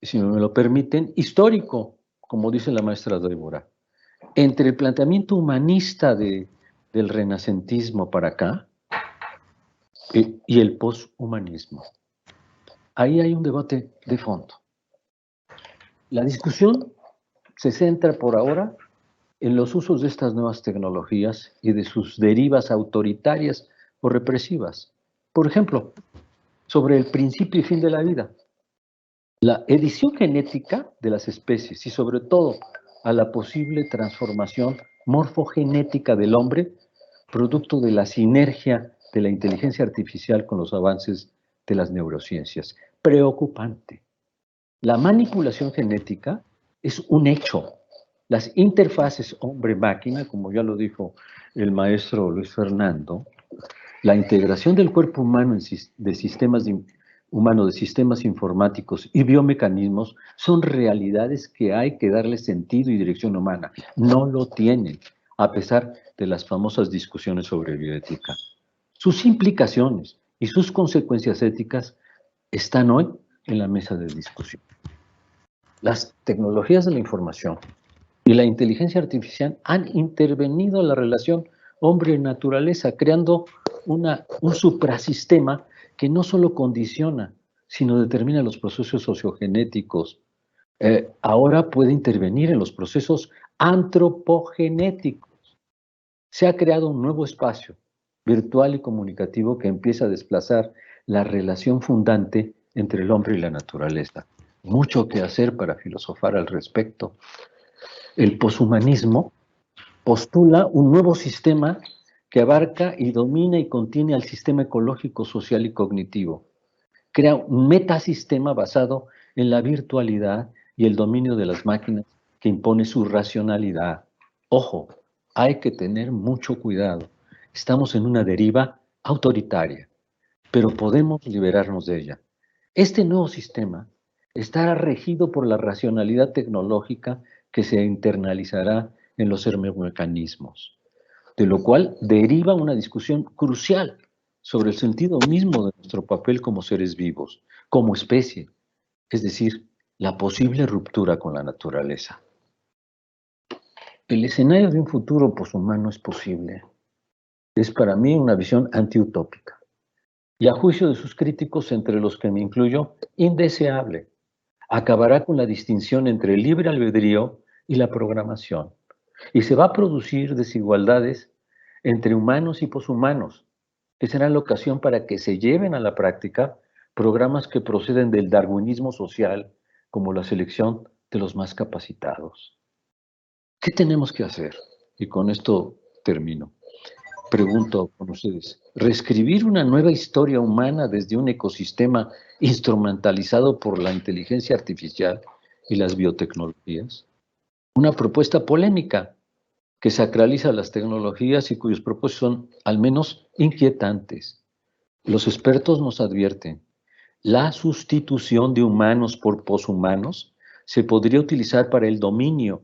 si me lo permiten, histórico, como dice la maestra Débora, entre el planteamiento humanista del renacentismo para acá y el poshumanismo. Ahí hay un debate de fondo. La discusión se centra por ahora en los usos de estas nuevas tecnologías y de sus derivas autoritarias o represivas. Por ejemplo, sobre el principio y fin de la vida. La edición genética de las especies y sobre todo a la posible transformación morfogenética del hombre, producto de la sinergia de la inteligencia artificial con los avances de las neurociencias. Preocupante. La manipulación genética es un hecho. Las interfaces hombre-máquina, como ya lo dijo el maestro Luis Fernando, la integración del cuerpo humano de sistemas informáticos y biomecanismos son realidades que hay que darle sentido y dirección humana. No lo tienen, a pesar de las famosas discusiones sobre bioética. Sus implicaciones y sus consecuencias éticas están hoy en la mesa de discusión. Las tecnologías de la información y la inteligencia artificial han intervenido en la relación hombre-naturaleza, creando un suprasistema que no solo condiciona, sino determina los procesos sociogenéticos. Ahora puede intervenir en los procesos antropogenéticos. Se ha creado un nuevo espacio virtual y comunicativo que empieza a desplazar la relación fundante entre el hombre y la naturaleza. Mucho que hacer para filosofar al respecto. El poshumanismo postula un nuevo sistema que abarca y domina y contiene al sistema ecológico, social y cognitivo. Crea un metasistema basado en la virtualidad y el dominio de las máquinas que impone su racionalidad. Ojo, hay que tener mucho cuidado. Estamos en una deriva autoritaria, pero podemos liberarnos de ella. Este nuevo sistema estará regido por la racionalidad tecnológica que se internalizará en los mecanismos, de lo cual deriva una discusión crucial sobre el sentido mismo de nuestro papel como seres vivos, como especie, es decir, la posible ruptura con la naturaleza. El escenario de un futuro poshumano es posible. Es para mí una visión antiutópica y a juicio de sus críticos, entre los que me incluyo, indeseable. Acabará con la distinción entre el libre albedrío y la programación. Y se va a producir desigualdades entre humanos y poshumanos, que serán la ocasión para que se lleven a la práctica programas que proceden del darwinismo social, como la selección de los más capacitados. ¿Qué tenemos que hacer? Y con esto termino. Pregunto con ustedes, ¿reescribir una nueva historia humana desde un ecosistema instrumentalizado por la inteligencia artificial y las biotecnologías? Una propuesta polémica que sacraliza las tecnologías y cuyos propósitos son al menos inquietantes. Los expertos nos advierten, la sustitución de humanos por poshumanos se podría utilizar para el dominio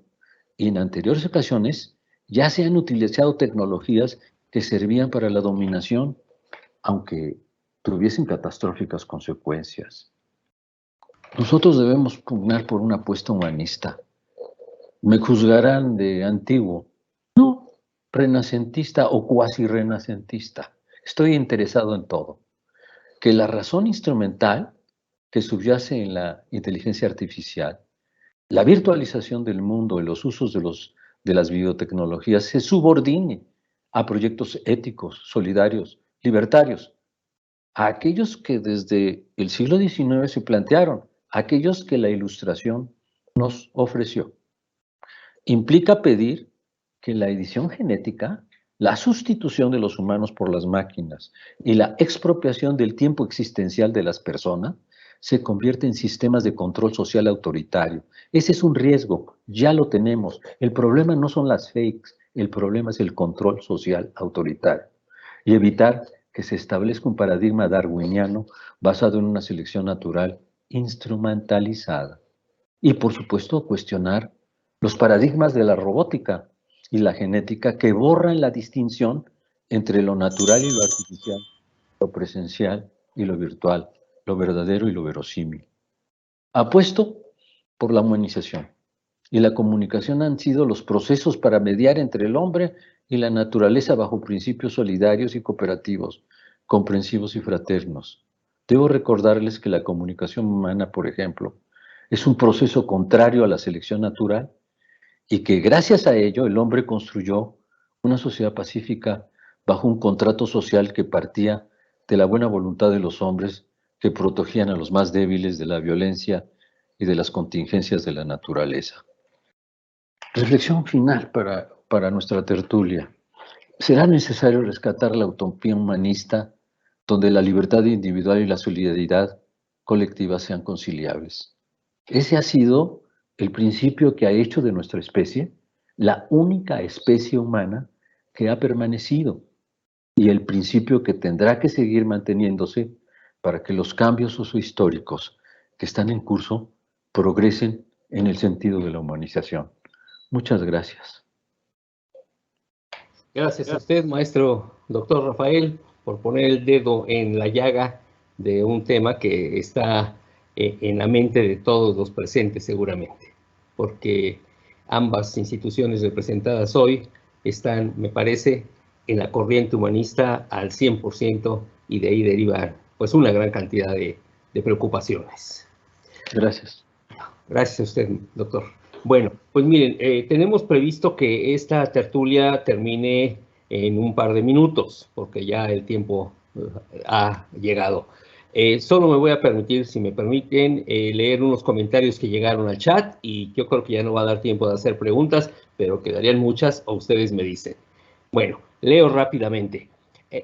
y en anteriores ocasiones ya se han utilizado tecnologías que servían para la dominación, aunque tuviesen catastróficas consecuencias. Nosotros debemos pugnar por una apuesta humanista. Me juzgarán de antiguo, no, renacentista o cuasi renacentista. Estoy interesado en todo. Que la razón instrumental que subyace en la inteligencia artificial, la virtualización del mundo y los usos de las biotecnologías se subordine a proyectos éticos, solidarios, libertarios, a aquellos que desde el siglo XIX se plantearon, a aquellos que la Ilustración nos ofreció. Implica pedir que la edición genética, la sustitución de los humanos por las máquinas y la expropiación del tiempo existencial de las personas se convierte en sistemas de control social autoritario. Ese es un riesgo, ya lo tenemos. El problema no son las fakes, el problema es el control social autoritario. Y evitar que se establezca un paradigma darwiniano basado en una selección natural instrumentalizada. Y por supuesto cuestionar los paradigmas de la robótica y la genética que borran la distinción entre lo natural y lo artificial, lo presencial y lo virtual, lo verdadero y lo verosímil. Apuesto por la humanización y la comunicación han sido los procesos para mediar entre el hombre y la naturaleza bajo principios solidarios y cooperativos, comprensivos y fraternos. Debo recordarles que la comunicación humana, por ejemplo, es un proceso contrario a la selección natural y que gracias a ello el hombre construyó una sociedad pacífica bajo un contrato social que partía de la buena voluntad de los hombres que protegían a los más débiles de la violencia y de las contingencias de la naturaleza. Reflexión final para nuestra tertulia. ¿Será necesario rescatar la utopía humanista donde la libertad individual y la solidaridad colectiva sean conciliables? Ese ha sido el principio que ha hecho de nuestra especie la única especie humana que ha permanecido y el principio que tendrá que seguir manteniéndose para que los cambios sociohistóricos que están en curso progresen en el sentido de la humanización. Muchas gracias. Gracias a usted, maestro doctor Rafael, por poner el dedo en la llaga de un tema que está en la mente de todos los presentes seguramente, porque ambas instituciones representadas hoy están, me parece, en la corriente humanista al 100% y de ahí deriva pues una gran cantidad de preocupaciones. Gracias. Gracias a usted, doctor. Bueno, pues miren, tenemos previsto que esta tertulia termine en un par de minutos, porque ya el tiempo ha llegado. Solo me voy a permitir, si me permiten, leer unos comentarios que llegaron al chat, y yo creo que ya no va a dar tiempo de hacer preguntas, pero quedarían muchas, o ustedes me dicen. Bueno, leo rápidamente.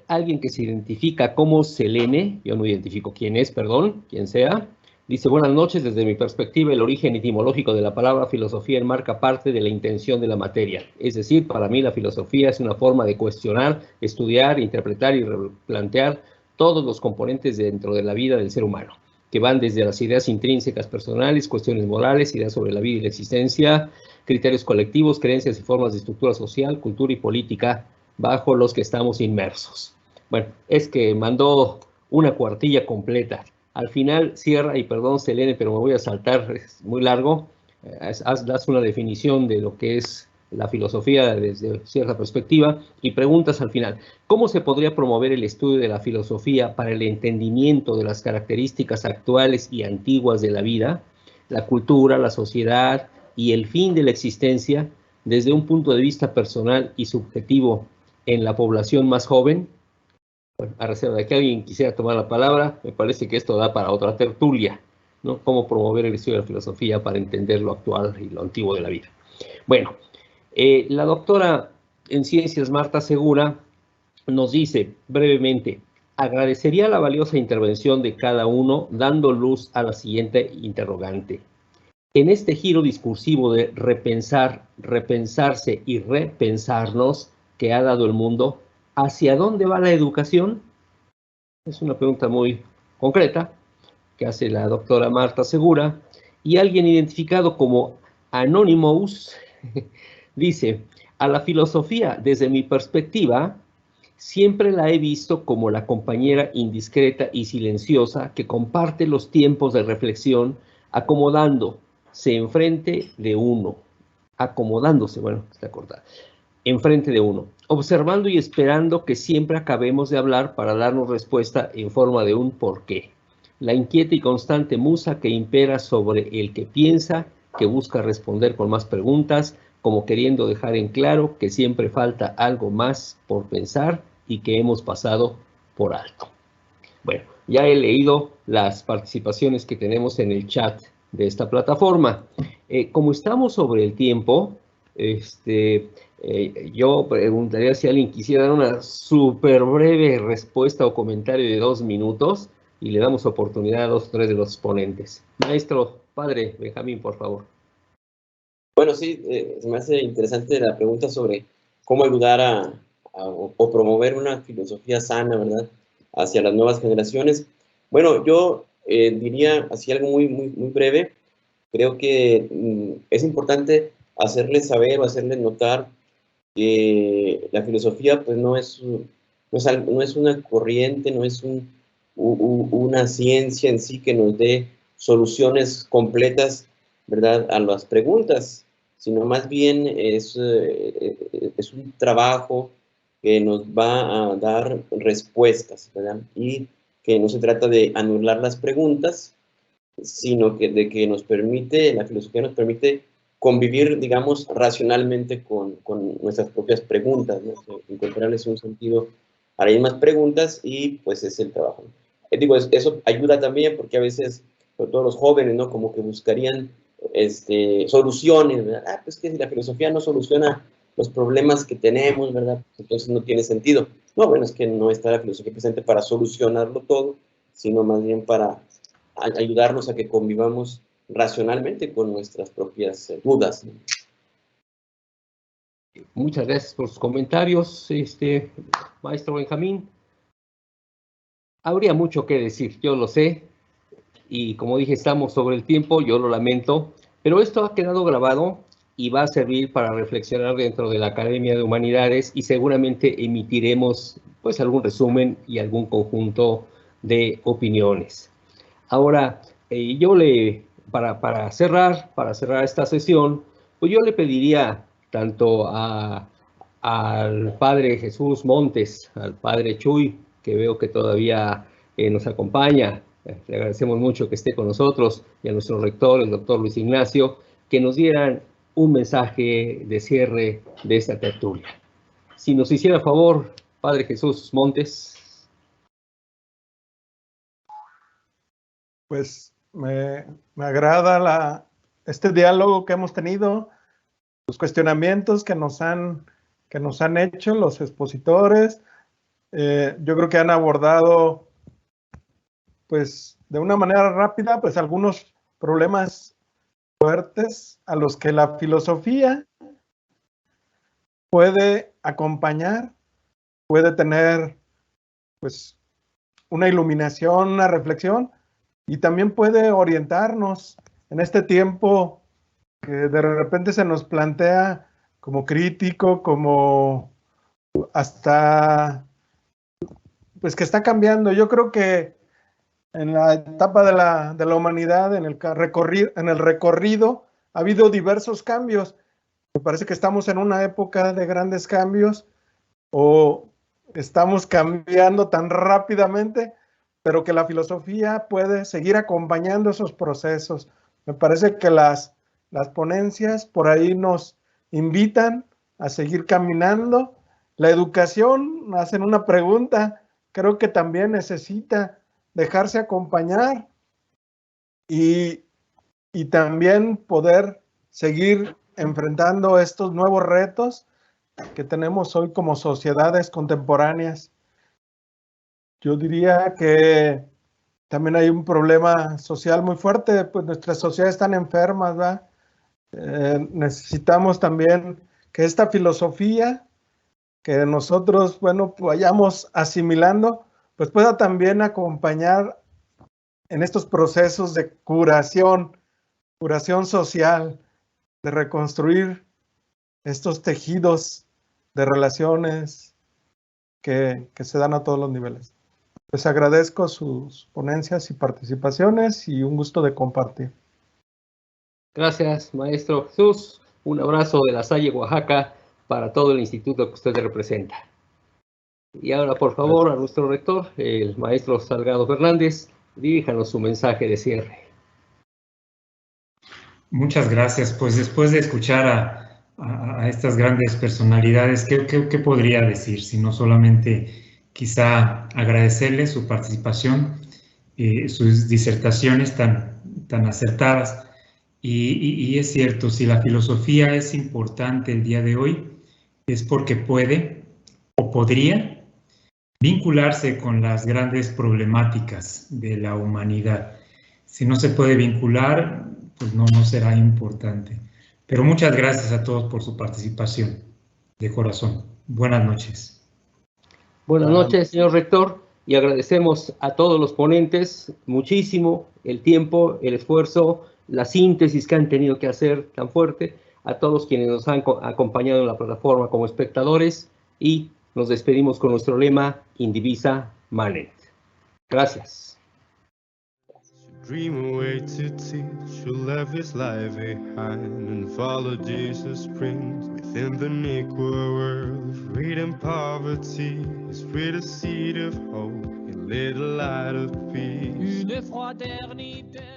Alguien que se identifica como Selene, yo no identifico quién es, perdón, quién sea, dice: buenas noches, desde mi perspectiva el origen etimológico de la palabra filosofía enmarca parte de la intención de la materia. Es decir, para mí la filosofía es una forma de cuestionar, estudiar, interpretar y replantear todos los componentes dentro de la vida del ser humano, que van desde las ideas intrínsecas personales, cuestiones morales, ideas sobre la vida y la existencia, criterios colectivos, creencias y formas de estructura social, cultura y política bajo los que estamos inmersos. Bueno, es que mandó una cuartilla completa. Al final cierra, y perdón, Selene, pero me voy a saltar, es muy largo, das una definición de lo que es la filosofía desde cierta perspectiva, y preguntas al final: ¿cómo se podría promover el estudio de la filosofía para el entendimiento de las características actuales y antiguas de la vida, la cultura, la sociedad y el fin de la existencia desde un punto de vista personal y subjetivo en la población más joven? Bueno, a reserva de que alguien quisiera tomar la palabra, me parece que esto da para otra tertulia, ¿no? Cómo promover el estudio de la filosofía para entender lo actual y lo antiguo de la vida. Bueno, la doctora en ciencias Marta Segura nos dice brevemente: agradecería la valiosa intervención de cada uno dando luz a la siguiente interrogante. En este giro discursivo de repensar, repensarse y repensarnos que ha dado el mundo, ¿hacia dónde va la educación? Es una pregunta muy concreta que hace la doctora Marta Segura, y alguien identificado como Anonymous dice: a la filosofía, desde mi perspectiva, siempre la he visto como la compañera indiscreta y silenciosa que comparte los tiempos de reflexión, acomodándose enfrente de uno, enfrente de uno, observando y esperando que siempre acabemos de hablar para darnos respuesta en forma de un porqué. La inquieta y constante musa que impera sobre el que piensa, que busca responder con más preguntas, como queriendo dejar en claro que siempre falta algo más por pensar y que hemos pasado por alto. Bueno, ya he leído las participaciones que tenemos en el chat de esta plataforma. Como estamos sobre el tiempo, yo preguntaría si alguien quisiera dar una súper breve respuesta o comentario de 2 minutos, y le damos oportunidad a 2 o 3 de los ponentes. Maestro, padre Benjamín, por favor. Bueno, sí, se me hace interesante la pregunta sobre cómo ayudar o promover una filosofía sana, ¿verdad?, hacia las nuevas generaciones. Bueno, yo diría así algo muy breve. Creo que es importante hacerles saber o hacerles notar que la filosofía pues no es una corriente, no es una ciencia en sí que nos dé soluciones completas, ¿verdad?, a las preguntas, sino más bien es un trabajo que nos va a dar respuestas, ¿verdad? Y que no se trata de anular las preguntas, sino que la filosofía nos permite convivir, digamos, racionalmente con nuestras propias preguntas, ¿no? Encontrarles un sentido a las mismas preguntas, y pues es el trabajo. Digo, eso ayuda también porque a veces, sobre todo los jóvenes, ¿no?, como que buscarían soluciones, ¿verdad? Pues que si la filosofía no soluciona los problemas que tenemos, ¿verdad?, pues entonces no tiene sentido. No, bueno, es que no está la filosofía presente para solucionarlo todo, sino más bien para ayudarnos a que convivamos racionalmente con nuestras propias dudas, ¿no? Muchas gracias por sus comentarios, maestro Benjamín. Habría mucho que decir, yo lo sé, y como dije, estamos sobre el tiempo, yo lo lamento, pero esto ha quedado grabado y va a servir para reflexionar dentro de la Academia de Humanidades, y seguramente emitiremos pues algún resumen y algún conjunto de opiniones. Ahora, para cerrar esta sesión, pues yo le pediría tanto al padre Jesús Montes, al padre Chuy, que veo que todavía nos acompaña, Le agradecemos mucho que esté con nosotros y a nuestro rector, el doctor Luis Ignacio, que nos dieran un mensaje de cierre de esta tertulia. Si nos hiciera favor, Padre Jesús Montes. Pues me agrada este diálogo que hemos tenido, los cuestionamientos que nos han hecho los expositores. Yo creo que han abordado, pues, de una manera rápida, pues, algunos problemas fuertes a los que la filosofía puede acompañar, puede tener, pues, una iluminación, una reflexión, y también puede orientarnos en este tiempo que de repente se nos plantea como crítico, como hasta, pues, que está cambiando. Yo creo que en la etapa de la humanidad, en el recorrido, ha habido diversos cambios. Me parece que estamos en una época de grandes cambios, o estamos cambiando tan rápidamente, pero que la filosofía puede seguir acompañando esos procesos. Me parece que las ponencias por ahí nos invitan a seguir caminando. La educación, hacen una pregunta, creo que también necesita dejarse acompañar y también poder seguir enfrentando estos nuevos retos que tenemos hoy como sociedades contemporáneas. Yo diría que también hay un problema social muy fuerte, pues nuestras sociedades están enfermas, ¿verdad? Necesitamos también que esta filosofía que nosotros, bueno, vayamos asimilando, pues pueda también acompañar en estos procesos de curación social, de reconstruir estos tejidos de relaciones que se dan a todos los niveles. Les agradezco sus ponencias y participaciones y un gusto de compartir. Gracias, maestro Jesús. Un abrazo de La Salle, Oaxaca, para todo el instituto que usted representa. Y ahora, por favor, a nuestro rector, el maestro Salgado Fernández, diríjanos su mensaje de cierre. Muchas gracias. Pues después de escuchar a estas grandes personalidades, ¿qué podría decir? Si no solamente quizá agradecerles su participación, sus disertaciones tan acertadas. Y es cierto, si la filosofía es importante el día de hoy, es porque puede o podría vincularse con las grandes problemáticas de la humanidad. Si no se puede vincular, pues no será importante. Pero muchas gracias a todos por su participación, de corazón. Buenas noches. Buenas noches, señor rector, y agradecemos a todos los ponentes muchísimo el tiempo, el esfuerzo, la síntesis que han tenido que hacer tan fuerte, a todos quienes nos han acompañado en la plataforma como espectadores, y nos despedimos con nuestro lema Indivisa Manent. Gracias. Dream away to teach, you'll left his life behind and follow Jesus' prince within the Negro world of freedom, poverty. His spread a seed of hope, he lit a light of peace. Une fraternité.